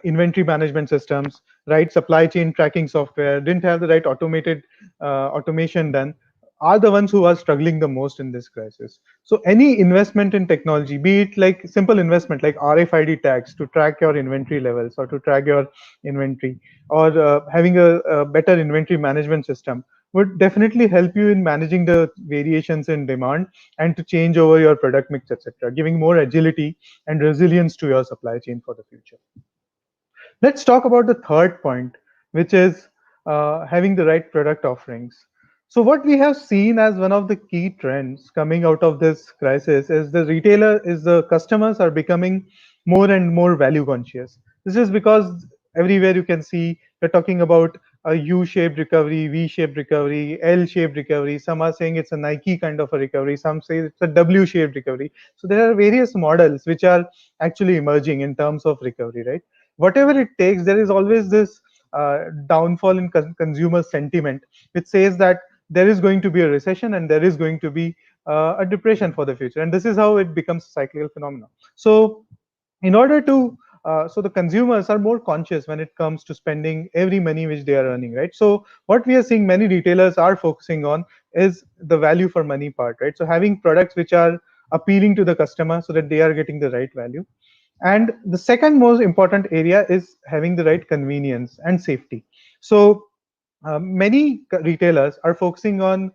inventory management systems, right supply chain tracking software, didn't have the right automation done, are the ones who are struggling the most in this crisis. So any investment in technology, be it like simple investment like RFID tags to track your inventory levels or to track your inventory, or having a better inventory management system, would definitely help you in managing the variations in demand and to change over your product mix, etc., giving more agility and resilience to your supply chain for the future. Let's talk about the third point, which is having the right product offerings. So what we have seen as one of the key trends coming out of this crisis is the customers are becoming more and more value conscious. This is because everywhere you can see we're talking about a U-shaped recovery, V-shaped recovery, L-shaped recovery. Some are saying it's a Nike kind of a recovery. Some say it's a W-shaped recovery. So there are various models which are actually emerging in terms of recovery, right? Whatever it takes, there is always this downfall in consumer sentiment, which says that there is going to be a recession and there is going to be a depression for the future. And this is how it becomes a cyclical phenomenon. So in order to so the consumers are more conscious when it comes to spending every money which they are earning, right? So what we are seeing many retailers are focusing on is the value for money part, right? So having products which are appealing to the customer so that they are getting the right value. And the second most important area is having the right convenience and safety. So many retailers are focusing on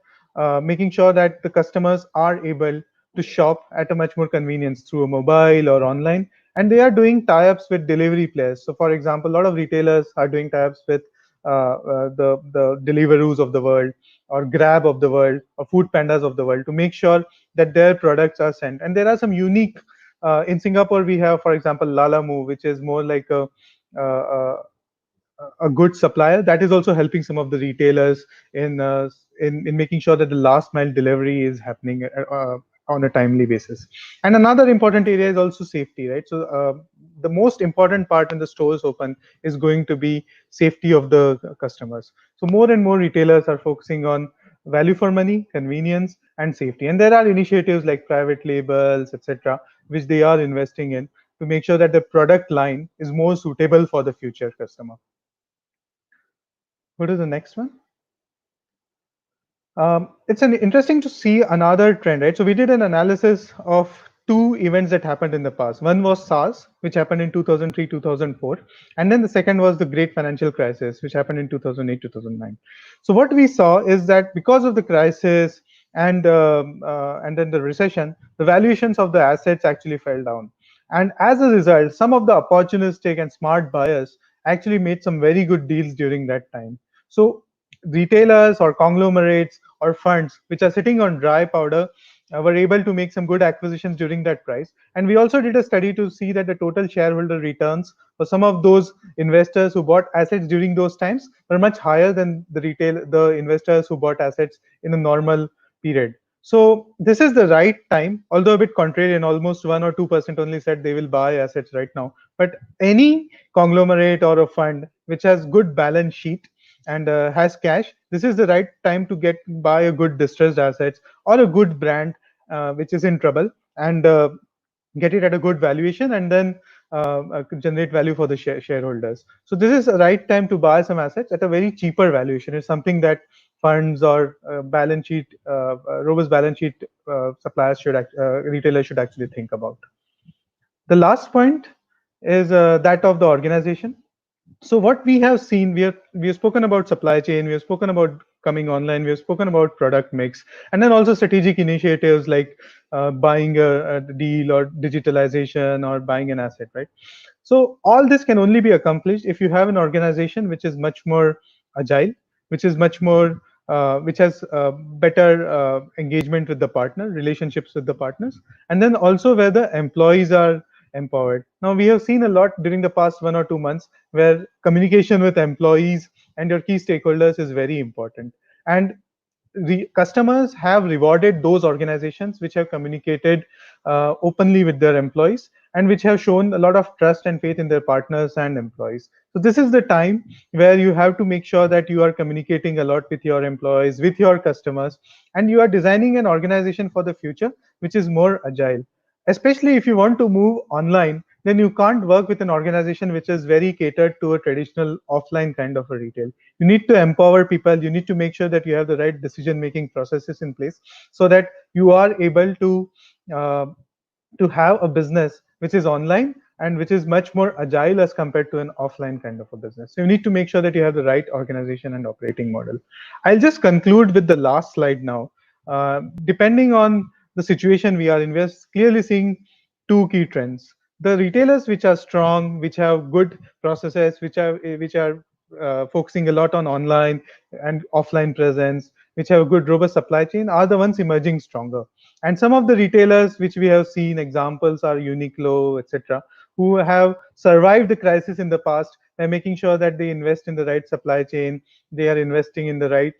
making sure that the customers are able to shop at a much more convenience through a mobile or online, and they are doing tie-ups with delivery players. So for example, a lot of retailers are doing tie-ups with the Deliveroos of the world, or Grab of the world, or Food Pandas of the world, to make sure that their products are sent. And there are some unique in Singapore, we have, for example, Lalamoo, which is more like uh, a good supplier that is also helping some of the retailers in making sure that the last mile delivery is happening on a timely basis. And another important area is also safety, right? So the most important part when the stores open is going to be safety of the customers. So more and more retailers are focusing on value for money, convenience, and safety. And there are initiatives like private labels, etc., which they are investing in to make sure that the product line is more suitable for the future customer. Go to the next one. It's an interesting to see another trend, right? So we did an analysis of two events that happened in the past. One was SARS, which happened in 2003, 2004. And then the second was the Great Financial Crisis, which happened in 2008, 2009. So what we saw is that because of the crisis and then the recession, the valuations of the assets actually fell down. And as a result, some of the opportunistic and smart buyers actually made some very good deals during that time. So retailers or conglomerates or funds which are sitting on dry powder were able to make some good acquisitions during that price. And we also did a study to see that the total shareholder returns for some of those investors who bought assets during those times were much higher than the investors who bought assets in a normal period. So this is the right time, although a bit contrarian. Almost 1 or 2% only said they will buy assets right now. But any conglomerate or a fund which has good balance sheet and has cash, this is the right time to buy a good distressed assets or a good brand which is in trouble, and get it at a good valuation, and then generate value for the shareholders. So this is the right time to buy some assets at a very cheaper valuation. It's something that funds or balance sheet, robust balance sheet suppliers retailers should actually think about. The last point is that of the organization. So what we have seen, we have spoken about supply chain, we have spoken about coming online, we have spoken about product mix, and then also strategic initiatives like buying a deal or digitalization or buying an asset, right? So all this can only be accomplished if you have an organization which is much more agile, which is much more which has better engagement with the partner, relationships with the partners, and then also where the employees are empowered. Now we have seen a lot during the past 1 or 2 months where communication with employees and your key stakeholders is very important. And the customers have rewarded those organizations which have communicated openly with their employees and which have shown a lot of trust and faith in their partners and employees. So this is the time where you have to make sure that you are communicating a lot with your employees, with your customers, and you are designing an organization for the future which is more agile. Especially if you want to move online, then you can't work with an organization which is very catered to a traditional offline kind of a retail. You need to empower people. You need to make sure that you have the right decision making processes in place so that you are able uh, to have a business which is online and which is much more agile as compared to an offline kind of a business. So you need to make sure that you have the right organization and operating model. I'll just conclude with the last slide now. Depending on the situation we are in, we're clearly seeing two key trends. The retailers which are strong, which have good processes, which are focusing a lot on online and offline presence, which have a good robust supply chain, are the ones emerging stronger. And some of the retailers which we have seen examples are Uniqlo, etc., who have survived the crisis in the past by making sure that they invest in the right supply chain, they are investing in the right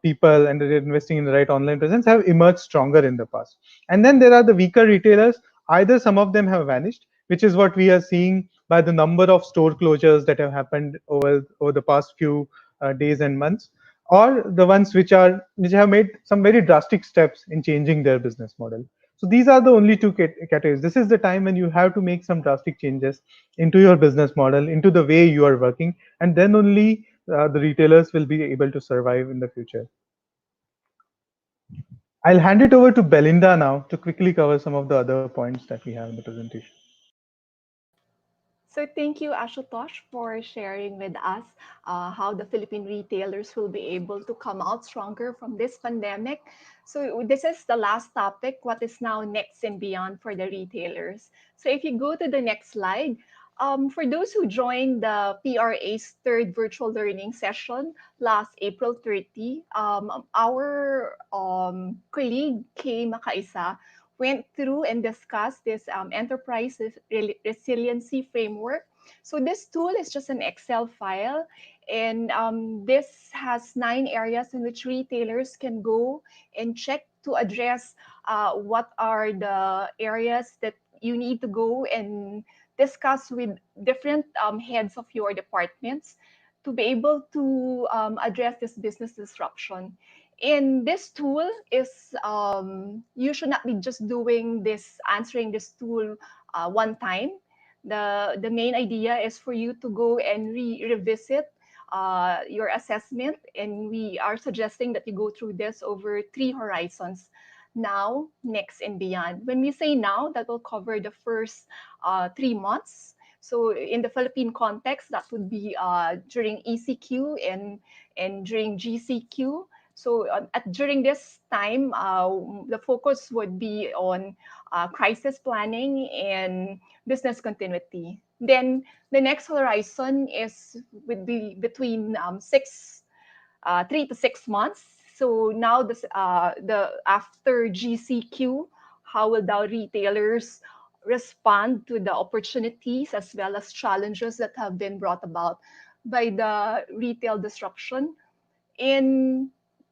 people, and they're investing in the right online presence, have emerged stronger in the past. And then there are the weaker retailers. Either some of them have vanished, which is what we are seeing by the number of store closures that have happened over the past few days and months, or the ones which have made some very drastic steps in changing their business model. So these are the only two categories. This is the time when you have to make some drastic changes into your business model, into the way you are working, and then only the retailers will be able to survive in the future. I'll hand it over to Belinda now to quickly cover some of the other points that we have in the presentation. So thank you, Ashutosh, for sharing with us how the Philippine retailers will be able to come out stronger from this pandemic. So this is the last topic, what is now next and beyond for the retailers. So if you go to the next slide, for those who joined the PRA's third virtual learning session last April 30, our colleague Kay Makaisa went through and discussed this enterprise resiliency framework. So this tool is just an Excel file, and this has 9 areas in which retailers can go and check to address what are the areas that you need to go and discuss with different heads of your departments to be able to address this business disruption. And this tool is you should not be just doing this, answering this tool one time. The main idea is for you to go and revisit your assessment, and we are suggesting that you go through this over 3 horizons: now, next, and beyond. When we say now, that will cover the first 3 months. So in the Philippine context, that would be during ECQ and during GCQ. So during this time, the focus would be on crisis planning and business continuity. Then the next horizon would be between 3 to 6 months. So now the after GCQ, how will the retailers respond to the opportunities as well as challenges that have been brought about by the retail disruption? In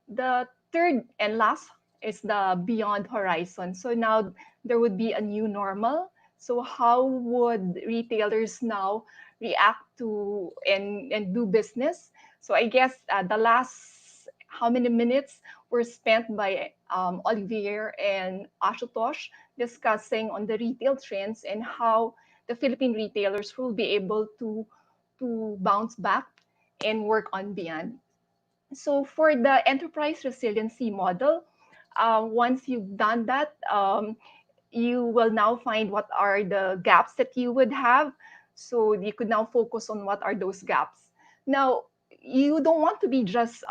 the third and last is the beyond horizon. So now there would be a new normal. So how would retailers now react to and do business? So I guess the last how many minutes were spent by Olivier and Ashutosh discussing on the retail trends and how the Philippine retailers will be able to bounce back and work on beyond. So for the enterprise resiliency model, once you've done that, you will now find what are the gaps that you would have. So you could now focus on what are those gaps. Now, you don't want to be just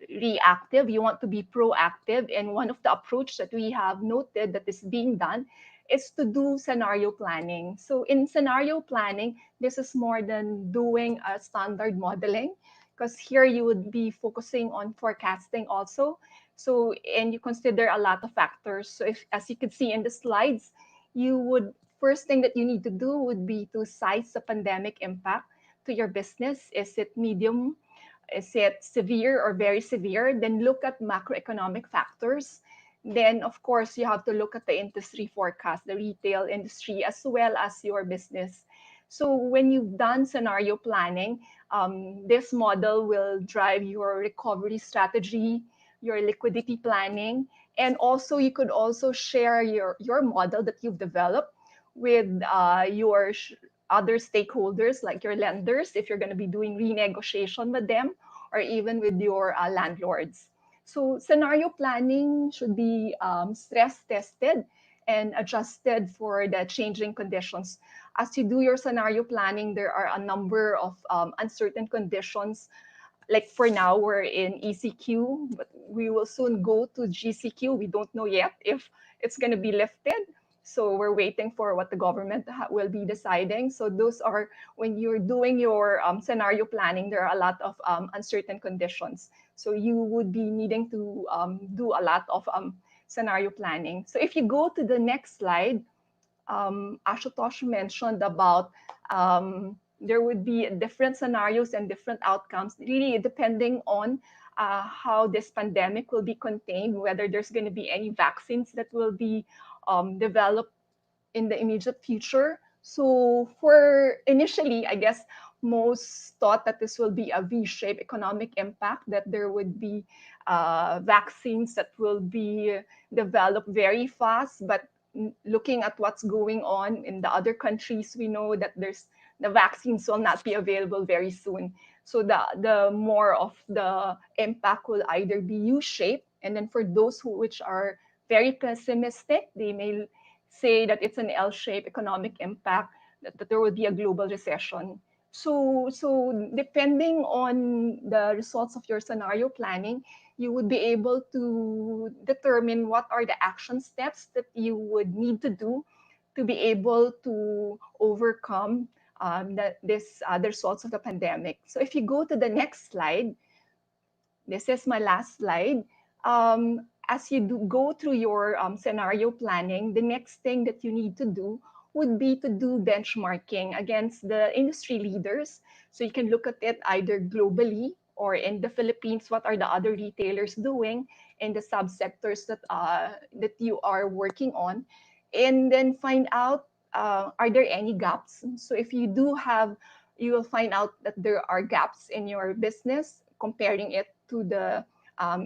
reactive, you want to be proactive. And one of the approach that we have noted that is being done is to do scenario planning. So in scenario planning, this is more than doing a standard modeling, because here you would be focusing on forecasting also. So, and you consider a lot of factors. So if, as you can see in the slides, you would, first thing that you need to do would be to size the pandemic impact to your business. Is it medium? Is it severe or very severe? Then look at macroeconomic factors. Then, of course, you have to look at the industry forecast, the retail industry, as well as your business. So when you've done scenario planning, this model will drive your recovery strategy, your liquidity planning, and also you could also share your model that you've developed with your other stakeholders like your lenders if you're going to be doing renegotiation with them, or even with your landlords. So scenario planning should be stress tested and adjusted for the changing conditions. As you do your scenario planning, there are a number of uncertain conditions. Like for now, we're in ECQ, but we will soon go to GCQ. We don't know yet if it's going to be lifted. So we're waiting for what the government will be deciding. So those are, when you're doing your scenario planning, there are a lot of uncertain conditions. So you would be needing to do a lot of scenario planning. So if you go to the next slide, Ashutosh mentioned about there would be different scenarios and different outcomes, really depending on how this pandemic will be contained, whether there's going to be any vaccines that will be developed in the immediate future. So for initially, I guess most thought that this will be a V-shaped economic impact, that there would be vaccines that will be developed very fast. But looking at what's going on in the other countries, we know that the vaccines will not be available very soon. So the more of the impact will either be U-shaped, and then for those which are very pessimistic, they may say that it's an L-shaped economic impact, that there will be a global recession. So depending on the results of your scenario planning, you would be able to determine what are the action steps that you would need to do to be able to overcome the results of the pandemic. So if you go to the next slide, this is my last slide. As you go through your scenario planning, the next thing that you need to do would be to do benchmarking against the industry leaders. So you can look at it either globally or in the Philippines, what are the other retailers doing in the subsectors that you are working on, and then find out, are there any gaps? So if you do have, you will find out that there are gaps in your business, comparing it to the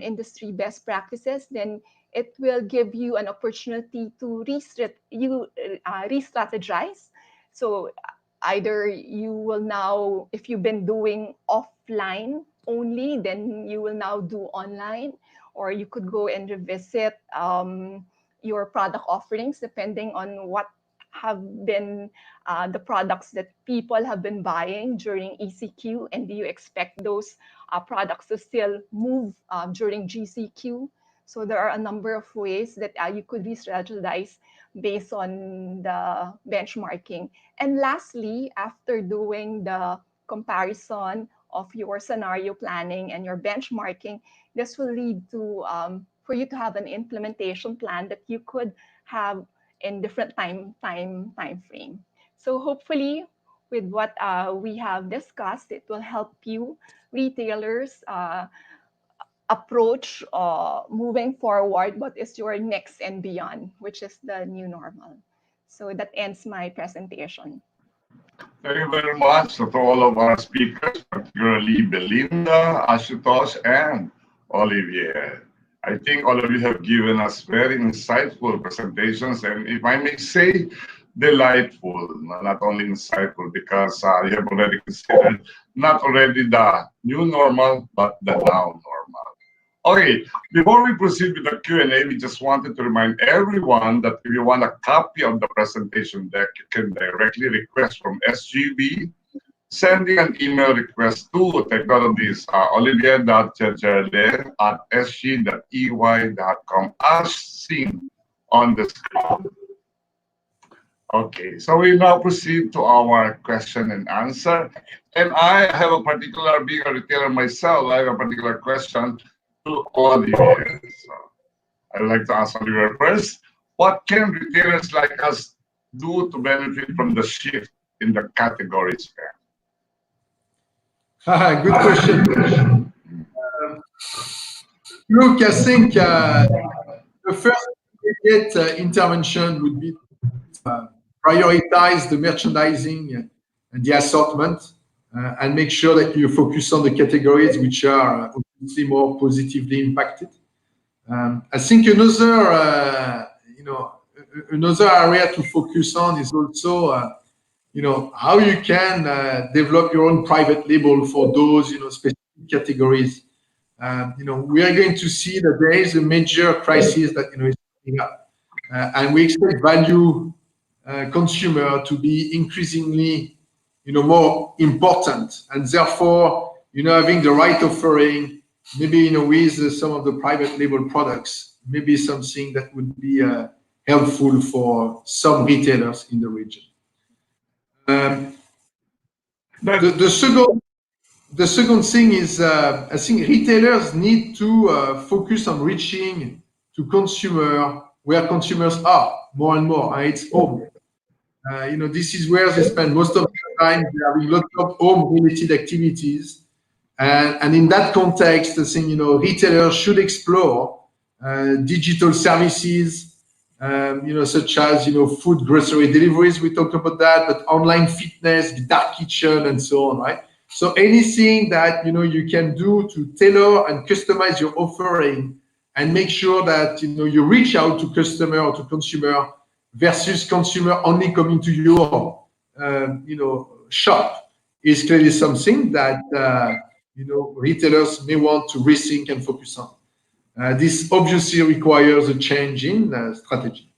industry best practices, then it will give you an opportunity to re-strategize. So either you will now, if you've been doing offline only, then you will now do online, or you could go and revisit your product offerings depending on what have been the products that people have been buying during ECQ, and do you expect those products to still move during GCQ? So there are a number of ways that you could re-strategize based on the benchmarking. And lastly, after doing the comparison of your scenario planning and your benchmarking, this will lead to for you to have an implementation plan that you could have in different time frame. So hopefully, with what we have discussed, it will help you retailers approach moving forward what is your next and beyond, which is the new normal. So that ends my presentation. Thank you very much to all of our speakers, particularly Belinda, Ashutosh, and Olivier. I think all of you have given us very insightful presentations, and if I may say, delightful, not only insightful, because you have already considered not already the new normal, but the now normal. Okay, before we proceed with the Q&A, we just wanted to remind everyone that if you want a copy of the presentation deck, you can directly request from SGV, sending an email request to technologies olivier.chacherde@sg.ey.com as seen on the screen. Okay, so we now proceed to our question and answer. And I have a particular, being a retailer myself, I have a particular question to Olivier. So I'd like to ask Olivier first, what can retailers like us do to benefit from the shift in the category spend? Good question. Look, I think the first immediate intervention would be to prioritize the merchandising and the assortment and make sure that you focus on the categories which are obviously more positively impacted. I think another, another area to focus on is also how you can develop your own private label for those, specific categories. We are going to see that there is a major crisis that, is coming up. And we expect value consumer to be increasingly, more important. And therefore, having the right offering, maybe, with some of the private label products, maybe something that would be helpful for some retailers in the region. The second thing is, I think retailers need to focus on reaching to consumer where consumers are more and more. It's home. This is where they spend most of their time. They're having lots of home-related activities, and in that context, I think retailers should explore digital services, such as food grocery deliveries. We talked about that, but online fitness, dark kitchen, and so on, right? So anything that you can do to tailor and customize your offering and make sure that you reach out to customer or to consumer versus consumer only coming to your shop is clearly something that retailers may want to rethink and focus on. This obviously requires a change in strategy.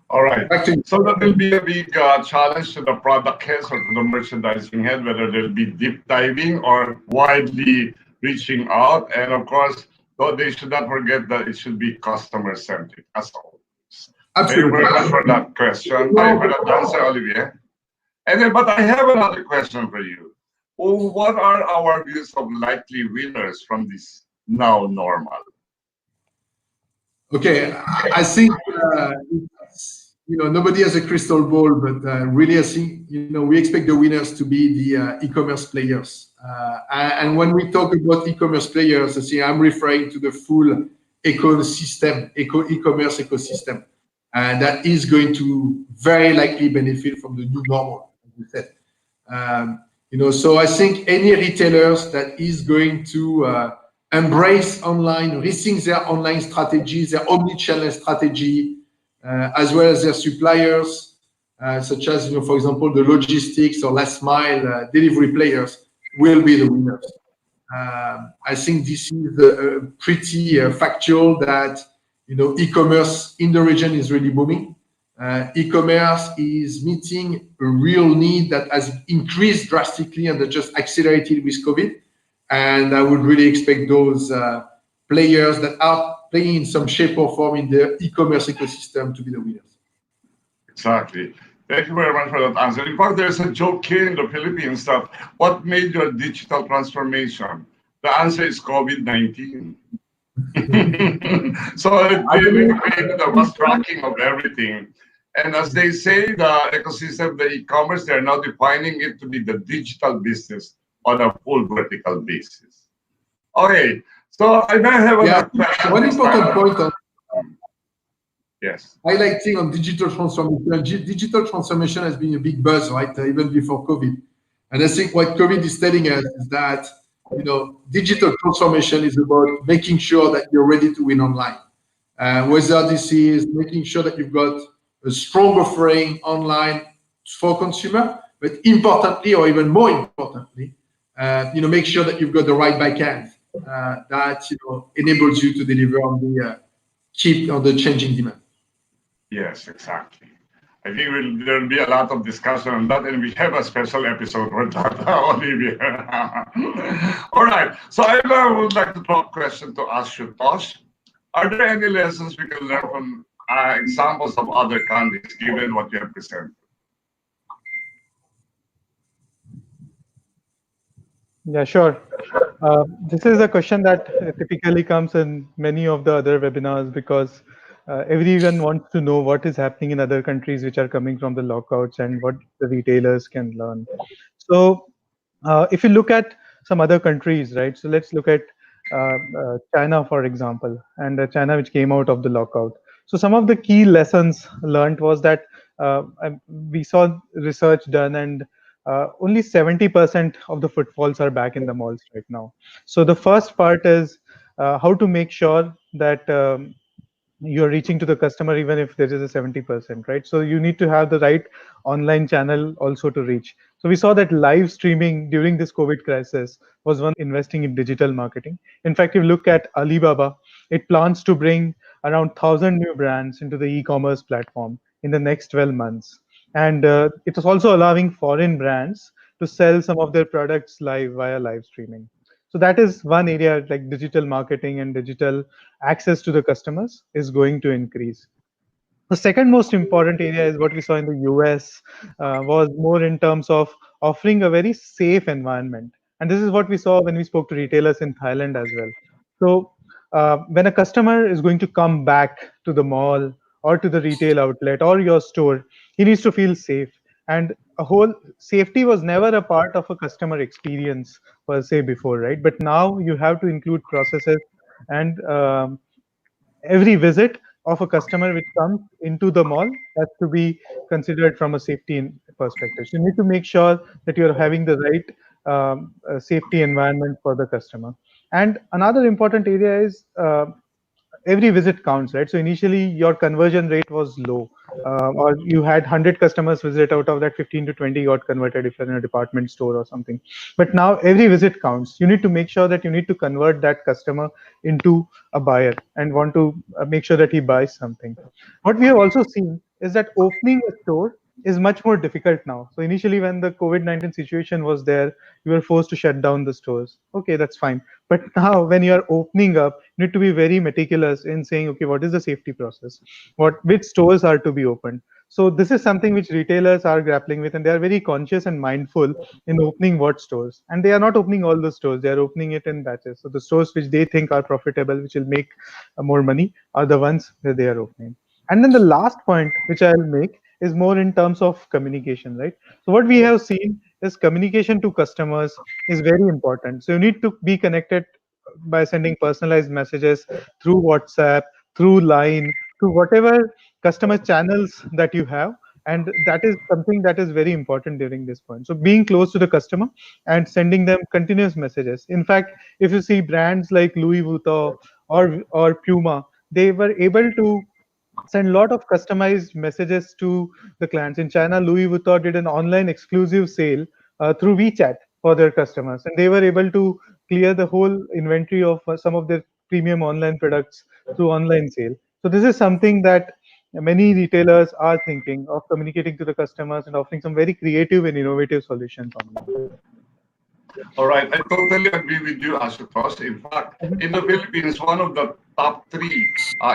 All right. Back to you. So that will be a big challenge to the product heads or to the merchandising head, whether they'll be deep diving or widely reaching out. And of course, though they should not forget that it should be customer centric as always. Thank you very much for that question. Thank you for that answer, Olivier. And then, but I have another question for you. What are our views of likely winners from this now normal? Okay, I think nobody has a crystal ball, but really, I think we expect the winners to be the e-commerce players. And when we talk about e-commerce players, I think I'm referring to the full ecosystem, e-commerce ecosystem, and that is going to very likely benefit from the new normal, as you said. So I think any retailers that is going to embrace online, rethink their online strategies, their omni-channel strategy, as well as their suppliers, such as, for example, the logistics or last mile delivery players will be the winners. I think this is pretty factual that, e-commerce in the region is really booming. E-commerce is meeting a real need that has increased drastically and that just accelerated with COVID. And I would really expect those players that are playing in some shape or form in the e-commerce ecosystem to be the winners. Exactly. Thank you very much for that answer. In fact, there's a joke here in the Philippines that what made your digital transformation? The answer is COVID-19. So it really created a mass tracking of everything. And as they say, the ecosystem, the e-commerce, they're now defining it to be the digital business on a full vertical basis. Okay, so I now have another question. One important point on yes, highlighting on digital transformation. Digital transformation has been a big buzz, right? Even before COVID. And I think what COVID is telling us is that digital transformation is about making sure that you're ready to win online. Whether this is making sure that you've got a strong offering online for consumer, but importantly, or even more importantly, make sure that you've got the right backend that enables you to deliver on the changing demand. yes, exactly. I think there'll be a lot of discussion on that, and we have a special episode for that, Olivia. All right, so I now would like to throw a question to ask you, Tosh. Are there any lessons we can learn from examples of other countries, given what you have presented? Yeah, sure. This is a question that typically comes in many of the other webinars because everyone wants to know what is happening in other countries which are coming from the lockouts and what the retailers can learn. So if you look at some other countries, right? So let's look at China, for example, and China which came out of the lockout. So some of the key lessons learned was that we saw research done and only 70% of the footfalls are back in the malls right now. So the first part is how to make sure that you're reaching to the customer even if there is a 70%, right? So you need to have the right online channel also to reach. So we saw that live streaming during this COVID crisis was one investing in digital marketing. In fact, if you look at Alibaba, it plans to bring around 1,000 new brands into the e-commerce platform in the next 12 months. And it is also allowing foreign brands to sell some of their products live via live streaming. So that is one area, like digital marketing and digital access to the customers is going to increase. The second most important area is what we saw in the US was more in terms of offering a very safe environment. And this is what we saw when we spoke to retailers in Thailand as well. So when a customer is going to come back to the mall or to the retail outlet or your store, he needs to feel safe. And a whole safety was never a part of a customer experience per se before, right? But now you have to include processes, and every visit of a customer which comes into the mall has to be considered from a safety perspective. So you need to make sure that you're having the right safety environment for the customer. And another important area is every visit counts, right? So initially your conversion rate was low, or you had 100 customers visit, out of that 15 to 20 got converted if you're in a department store or something. But now every visit counts. You need to make sure that you need to convert that customer into a buyer and want to make sure that he buys something. What we have also seen is that opening a store is much more difficult now. So initially when the COVID-19 situation was there, you were forced to shut down the stores. Okay, that's fine. But now when you are opening up, you need to be very meticulous in saying, okay, what is the safety process? Which stores are to be opened? So this is something which retailers are grappling with, and they are very conscious and mindful in opening what stores. And they are not opening all the stores, they are opening it in batches. So the stores which they think are profitable, which will make more money, are the ones that they are opening. And then the last point which I'll make is more in terms of communication, right? So what we have seen is communication to customers is very important. So you need to be connected by sending personalized messages through WhatsApp, through Line, through whatever customer channels that you have. And that is something that is very important during this point. So being close to the customer and sending them continuous messages. In fact, if you see brands like Louis Vuitton or Puma, they were able to send a lot of customized messages to the clients. In China, Louis Vuitton did an online exclusive sale through WeChat for their customers, and they were able to clear the whole inventory of some of their premium online products through online sale. So this is something that many retailers are thinking of, communicating to the customers and offering some very creative and innovative solutions online. All right, I totally agree with you, Ashutosh. In fact, in the Philippines, one of the top three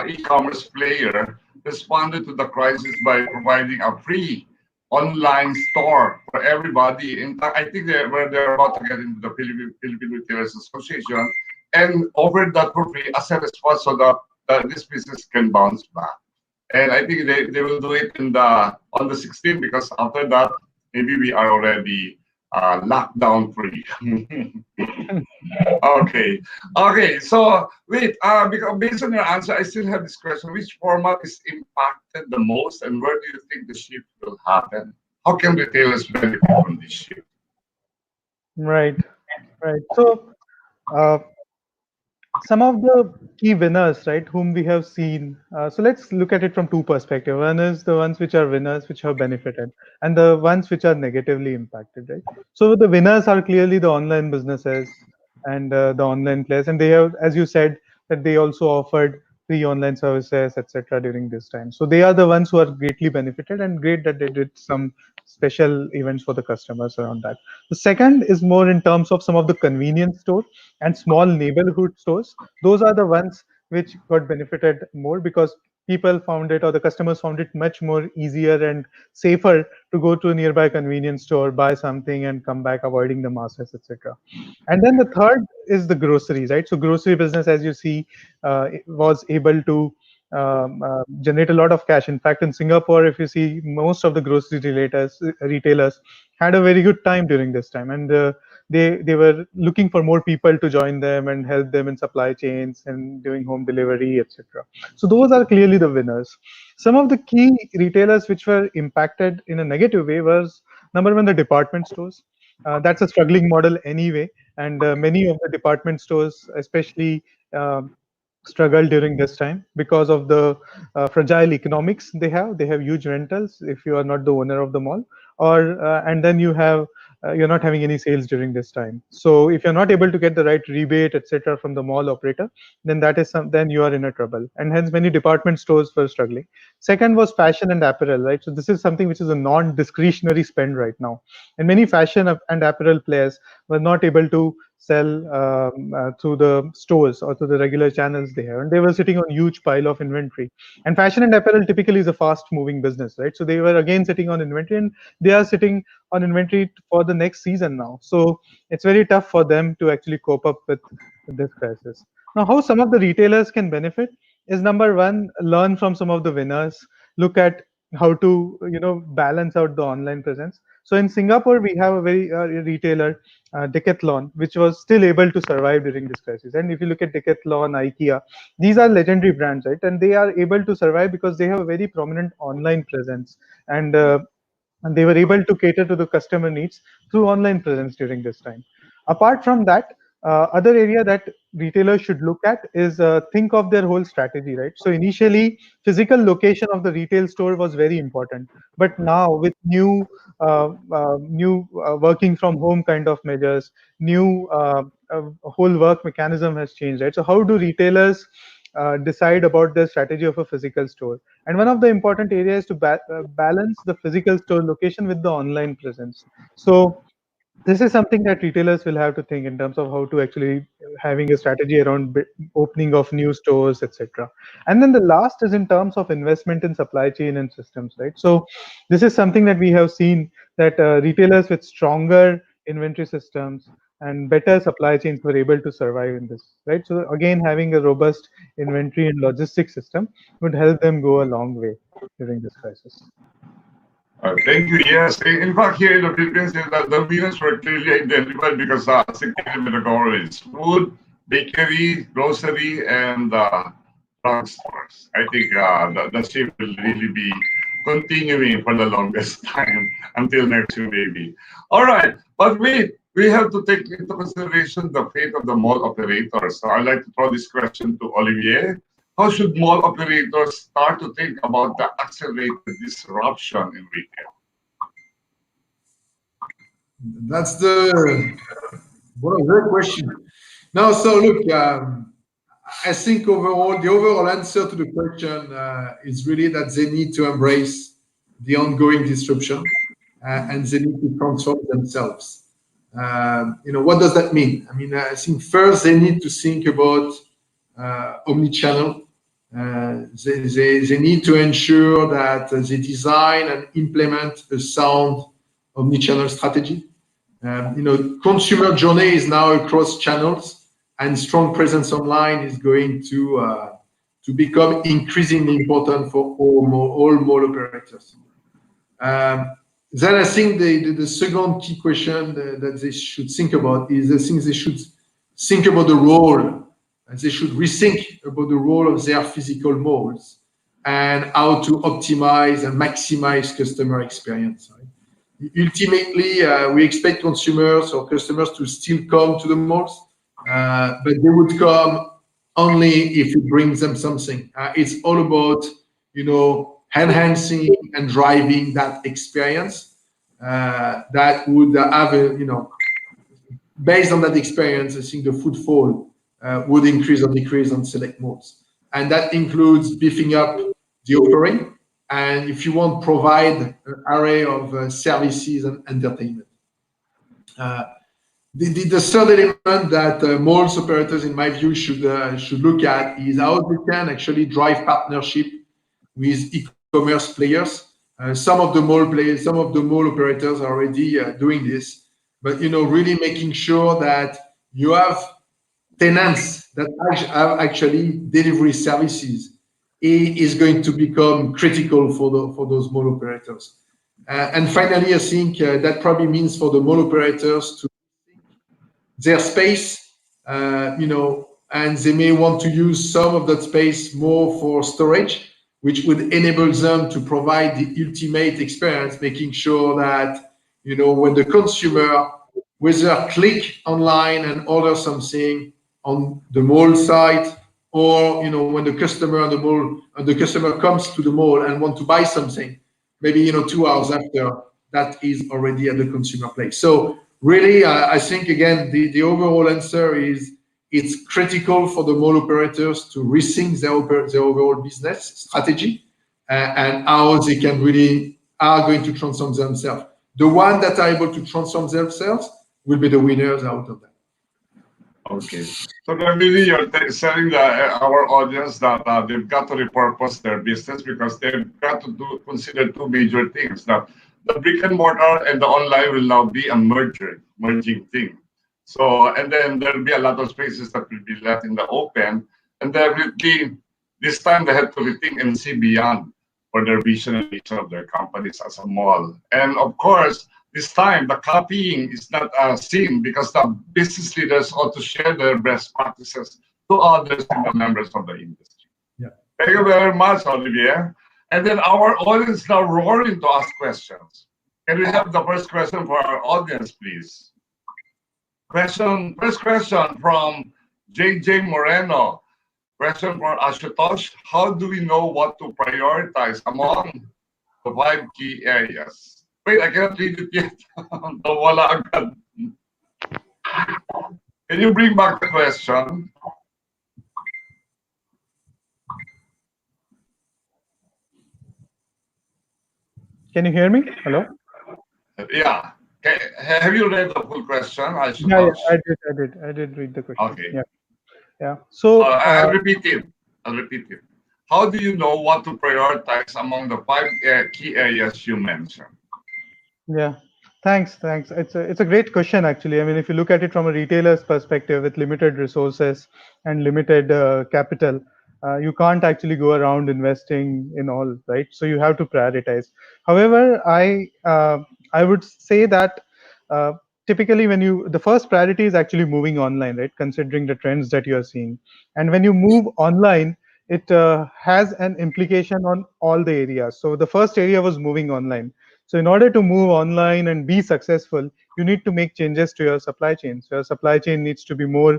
e-commerce player responded to the crisis by providing a free online store for everybody. In fact, I think they're about to get into the Philippine Retailers Association and offered that for free as a response so that this business can bounce back. And I think they will do it in the on the 16th, because after that maybe we are already lockdown free. Okay, okay. So wait, because based on your answer, I still have this question: which format is impacted the most, and where do you think the shift will happen? How can retailers benefit from this shift? Right, right. So uh, some of the key winners, right, whom we have seen. So let's look at it from two perspectives. One is the ones which are winners, which have benefited, and the ones which are negatively impacted, right? So the winners are clearly the online businesses and the online players, and they have, as you said, that they also offered free online services, etc. during this time. So they are the ones who are greatly benefited, and great that they did some special events for the customers around that. The second is more in terms of some of the convenience stores and small neighborhood stores. Those are the ones which got benefited more, because people found it, or the customers found it much more easier and safer to go to a nearby convenience store, buy something and come back, avoiding the masses, etc. And then the third is the groceries, right? So grocery business, as you see, was able to generate a lot of cash. In fact, in Singapore, if you see, most of the grocery retailers had a very good time during this time, and they were looking for more people to join them and help them in supply chains and doing home delivery, etc. So those are clearly the winners. Some of the key retailers which were impacted in a negative way was, number one, the department stores. That's a struggling model anyway, and many of the department stores, especially, struggle during this time because of the fragile economics they have huge rentals if you are not the owner of the mall, or and then you're not having any sales during this time. So if you're not able to get the right rebate, etc., from the mall operator, then then you are in a trouble, and hence many department stores were struggling. Second was fashion and apparel, right? So this is something which is a non-discretionary spend right now, and many fashion and apparel players were not able to sell through the stores or through the regular channels they have, and they were sitting on huge pile of inventory. And fashion and apparel typically is a fast moving business, right? So they were again sitting on inventory, and they are sitting on inventory for the next season now. So it's very tough for them to actually cope up with this crisis. Now, how some of the retailers can benefit is number one, learn from some of the winners, look at how to balance out the online presence. So in Singapore, we have a very retailer, Decathlon, which was still able to survive during this crisis. And if you look at Decathlon, IKEA, these are legendary brands, right? And they are able to survive because they have a very prominent online presence, and they were able to cater to the customer needs through online presence during this time. Apart from that, other area that retailers should look at is think of their whole strategy, right? So initially, physical location of the retail store was very important, but now with new working from home kind of measures, new whole work mechanism has changed, right? So how do retailers decide about their strategy of a physical store? And one of the important areas to balance the physical store location with the online presence. So this is something that retailers will have to think in terms of how to actually having a strategy around opening of new stores, etc. And then the last is in terms of investment in supply chain and systems, right? So this is something that we have seen that retailers with stronger inventory systems and better supply chains were able to survive in this, right? So again, having a robust inventory and logistics system would help them go a long way during this crisis. Thank you. Yes, in fact, here in the Philippines, the winners were clearly identified because security categories: food, bakery, grocery, and drugstores. I think the shift will really be continuing for the longest time until next year, maybe. All right, but we have to take into consideration the fate of the mall operators. So I'd like to throw this question to Olivier. How should mall operators start to think about the accelerated disruption in retail? That's what a great question. Now, so look, I think the overall answer to the question is really that they need to embrace the ongoing disruption and they need to transform themselves. What does that mean? I mean, I think first they need to think about omni-channel. They need to ensure that they design and implement a sound omni-channel strategy. Consumer journey is now across channels, and strong presence online is going to become increasingly important for all mall operators. Then I think the second key question that they should think about is the things they should think about the role. And they should rethink about the role of their physical malls and how to optimize and maximize customer experience. Right? Ultimately, we expect consumers or customers to still come to the malls, but they would come only if it brings them something. It's all about, enhancing and driving that experience that would have based on that experience, I think the footfall would increase or decrease on select malls. And that includes beefing up the offering, and if you want, provide an array of services and entertainment. The third element that malls operators, in my view, should look at is how they can actually drive partnership with e-commerce players. Some of the mall operators are already doing this, but really making sure that you have tenants that have actually delivery services is going to become critical for those mall operators. And finally, I think that probably means for the mall operators to their space, and they may want to use some of that space more for storage, which would enable them to provide the ultimate experience, making sure that, when the consumer, whether click online and order something on the mall site, or when the customer comes to the mall and want to buy something, maybe 2 hours after, that is already at the consumer place. So really, I think again the overall answer is it's critical for the mall operators to rethink their overall business strategy and how they can really are going to transform themselves. The one that are able to transform themselves will be the winners out of that. Okay, so really you're telling our audience that they've got to repurpose their business because they've got to consider two major things: that the brick and mortar and the online will now be a merging thing. So, and then there'll be a lot of spaces that will be left in the open, and definitely This time they had to rethink and see beyond for their vision and mission of their companies as a mall. And of course, this time the copying is not a sin because the business leaders ought to share their best practices to others and the members of the industry. Yeah. Thank you very much, Olivier. And then our audience now roaring to ask questions. Can we have the first question for our audience, please? First question from JJ Moreno. Question for Ashutosh. How do we know what to prioritize among the 5 key areas? Wait, I cannot read it yet. Nawala agad. Can you bring back the question? Can you hear me? Hello? Yeah. Have you read the full question? Yeah, I did read the question. Okay. Yeah. So I'll repeat it. How do you know what to prioritize among the 5 key areas you mentioned? yeah, thanks. It's a great question actually. I mean, if you look at it from a retailer's perspective with limited resources and limited capital, you can't actually go around investing in all, right? So you have to prioritize. However, I would say that typically the first priority is actually moving online, right? Considering the trends that you are seeing, and when you move online, it has an implication on all the areas. So the first area was moving online. So in order to move online and be successful, you need to make changes to your supply chain. So your supply chain needs to be more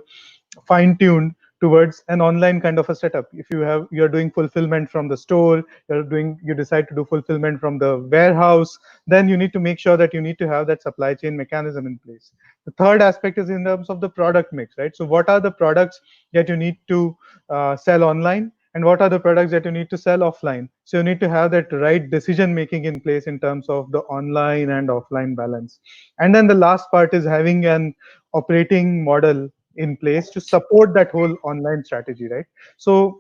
fine-tuned towards an online kind of a setup. If you're doing fulfillment from the store, you decide to do fulfillment from the warehouse, then you need to make sure that you need to have that supply chain mechanism in place. The third aspect is in terms of the product mix, right? So what are the products that you need to sell online, and what are the products that you need to sell offline? So you need to have that right decision making in place in terms of the online and offline balance. And then the last part is having an operating model in place to support that whole online strategy, right? So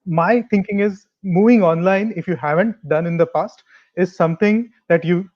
my thinking is moving online, if you haven't done in the past, is something that you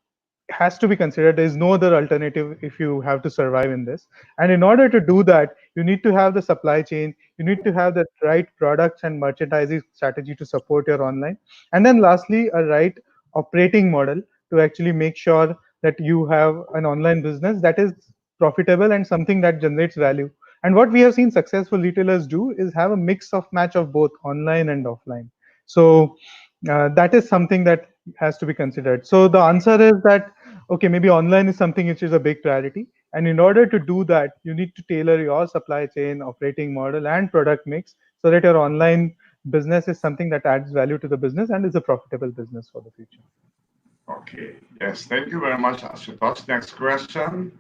has to be considered. There is no other alternative if you have to survive in this. And in order to do that, you need to have the supply chain, you need to have the right products and merchandising strategy to support your online. And then lastly, a right operating model to actually make sure that you have an online business that is profitable and something that generates value. And what we have seen successful retailers do is have a mix of match of both online and offline. So that is something that has to be considered. So the answer is that, okay, maybe online is something which is a big priority. And in order to do that, you need to tailor your supply chain, operating model, and product mix so that your online business is something that adds value to the business and is a profitable business for the future. Okay. Yes. Thank you very much, Ashutosh. Next question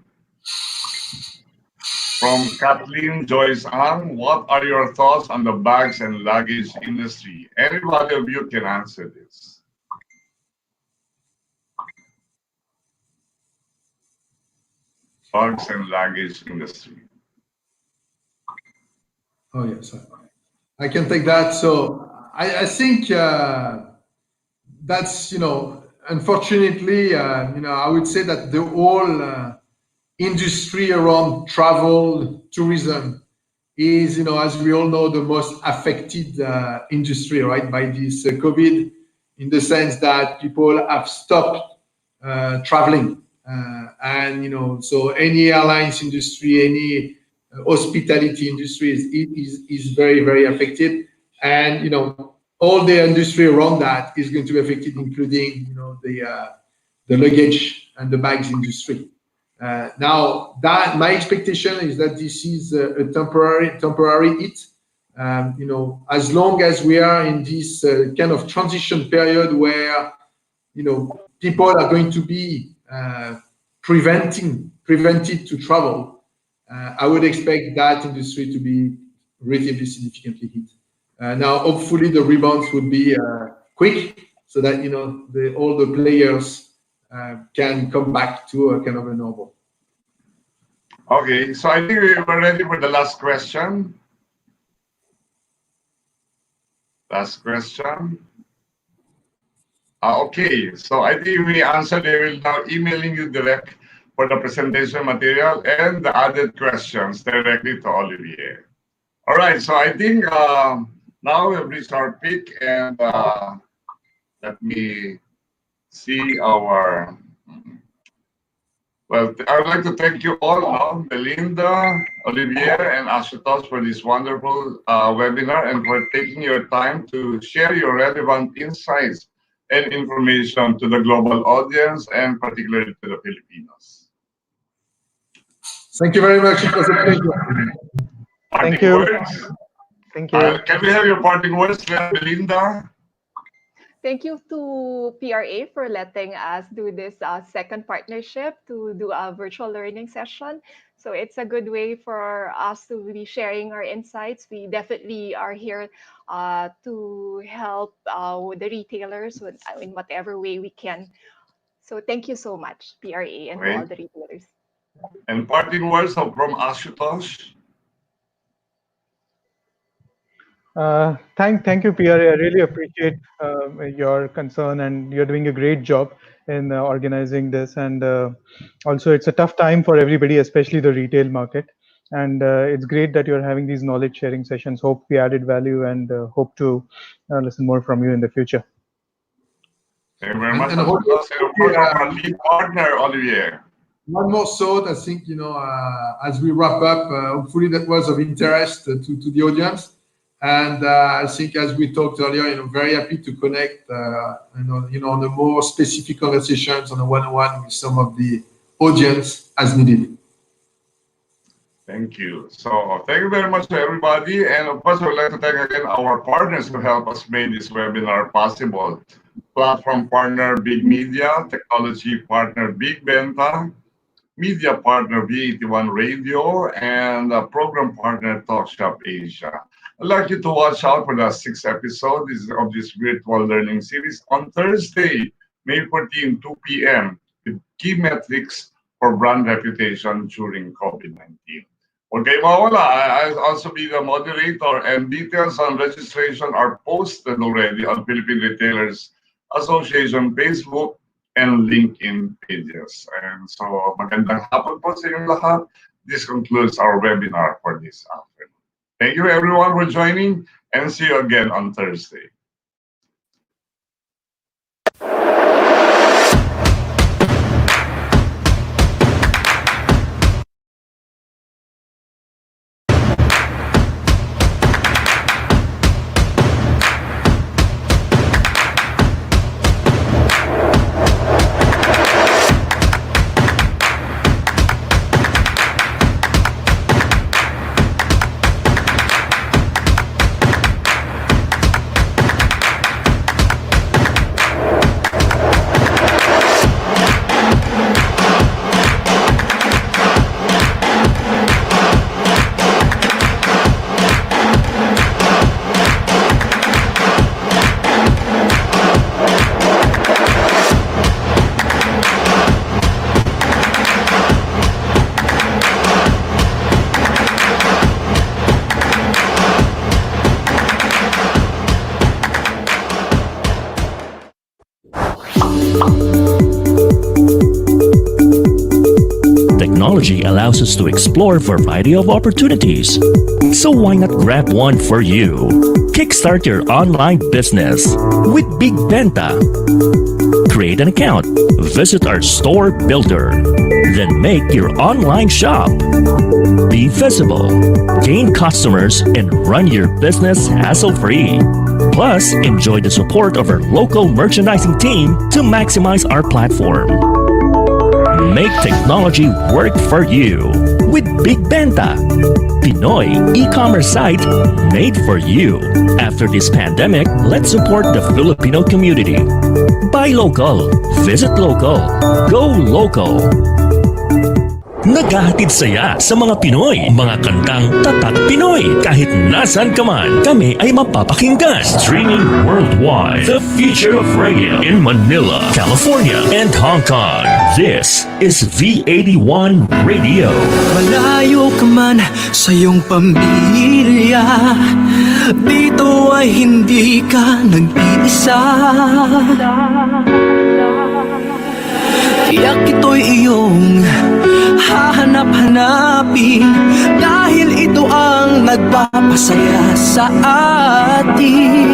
from Kathleen Joyce Ang. What are your thoughts on the bags and luggage industry? Anybody of you can answer this. Bags and luggage industry. Oh, yes. I can take that. So I think that's, unfortunately, I would say that the whole industry around travel, tourism is, as we all know, the most affected industry, right, by this COVID, in the sense that people have stopped traveling. And, so any airlines industry, any hospitality industry is very, very affected. And, all the industry around that is going to be affected, including, the luggage and the bags industry. Now, that my expectation is that this is a temporary hit. As long as we are in this kind of transition period where, people are going to be prevented to travel, I would expect that industry to be relatively significantly hit. Now, hopefully, the rebounds would be quick, so that all the players can come back to a kind of a normal. Okay, so I think we're ready for the last question. Last question. Okay, so I think we answered. They will now emailing you direct for the presentation material and the added questions directly to Olivier. All right, so I think Now we've reached our peak, and let me see our. Well, I would like to thank you all, Belinda, Olivier, and Ashutosh for this wonderful webinar and for taking your time to share your relevant insights and information to the global audience and particularly to the Filipinos. Thank you very much. It was a pleasure. Parting Thank you. words? Thank you. Can we have your parting words, Belinda? Thank you to PRA for letting us do this second partnership to do a virtual learning session. So it's a good way for us to be sharing our insights. We definitely are here to help the retailers in whatever way we can. So thank you so much, PRA, and to all the retailers. And parting words from Ashutosh? Thank you, PRA. I really appreciate your concern, and you're doing a great job in organizing this. And also, it's a tough time for everybody, especially the retail market. And it's great that you're having these knowledge sharing sessions. Hope we added value, and hope to listen more from you in the future. Thank you very much. And of course, our lead partner, Olivier. One more thought, I think, as we wrap up, hopefully that was of interest to the audience. And I think, as we talked earlier, very happy to connect, on the more specific conversations on a one-on-one with some of the audience as needed. Thank you. So thank you very much to everybody. And of course, I would like to thank again our partners who help us make this webinar possible. Platform partner, Big Media; technology partner, Big Benta; media partner, V81 Radio; and program partner, TalkShop Asia. I'd like you to watch out for the 6th episode of this virtual learning series on Thursday, May 14, 2 p.m. with key metrics for brand reputation during COVID-19. Okay, mawala. I'll also be the moderator, and details on registration are posted already on Philippine Retailers Association Facebook and LinkedIn pages. And so, magandang hapon po sa inyong lahat. This concludes our webinar for this afternoon. Thank you everyone for joining, and see you again on Thursday. Technology allows us to explore a variety of opportunities. So why not grab one for you? Kickstart your online business with Big Benta. Create an account, visit our store builder, then make your online shop. Be visible, gain customers, and run your business hassle-free. Plus, enjoy the support of our local merchandising team to maximize our platform. Make technology work for you with Big Benta, Pinoy e-commerce site made for you. After this pandemic, let's support the Filipino community. Buy local, visit local, go local. Naghahatid saya sa mga Pinoy, mga kantang tatak Pinoy. Kahit nasan ka man, kami ay mapapakinggan. Streaming worldwide, the future of radio in Manila, California, and Hong Kong. This is V81 Radio. Malayo ka man sa iyong pamilya, dito ay hindi ka nag-iisa. Tiyak ito'y iyong hahanap-hanapin, dahil ito ang magpapasaya sa atin.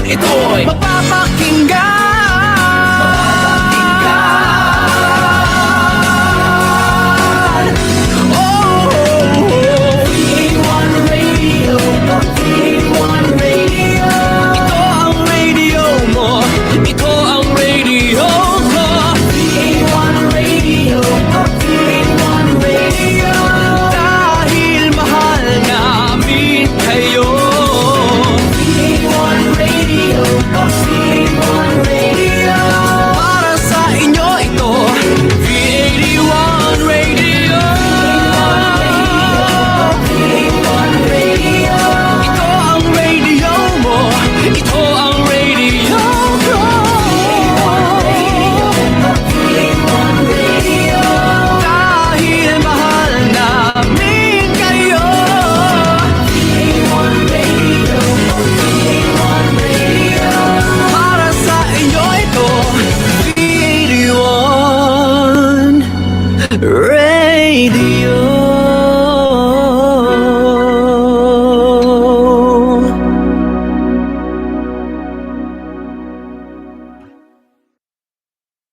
Ito'y mapapakinggan. Oh, PA1 Radio, PA1 Radio. Ito ang radio mo, ito ang radio ko. PA1 Radio, PA1 Radio. Dahil mahal namin kayo. Para sa inyo ito, PA1 Radio. Ito ang radio mo, ito ang radio ko. Dahil mahal namin kayo. PA1 Radio, PA1 Radio. Para sa inyo ito, PA1 Radio.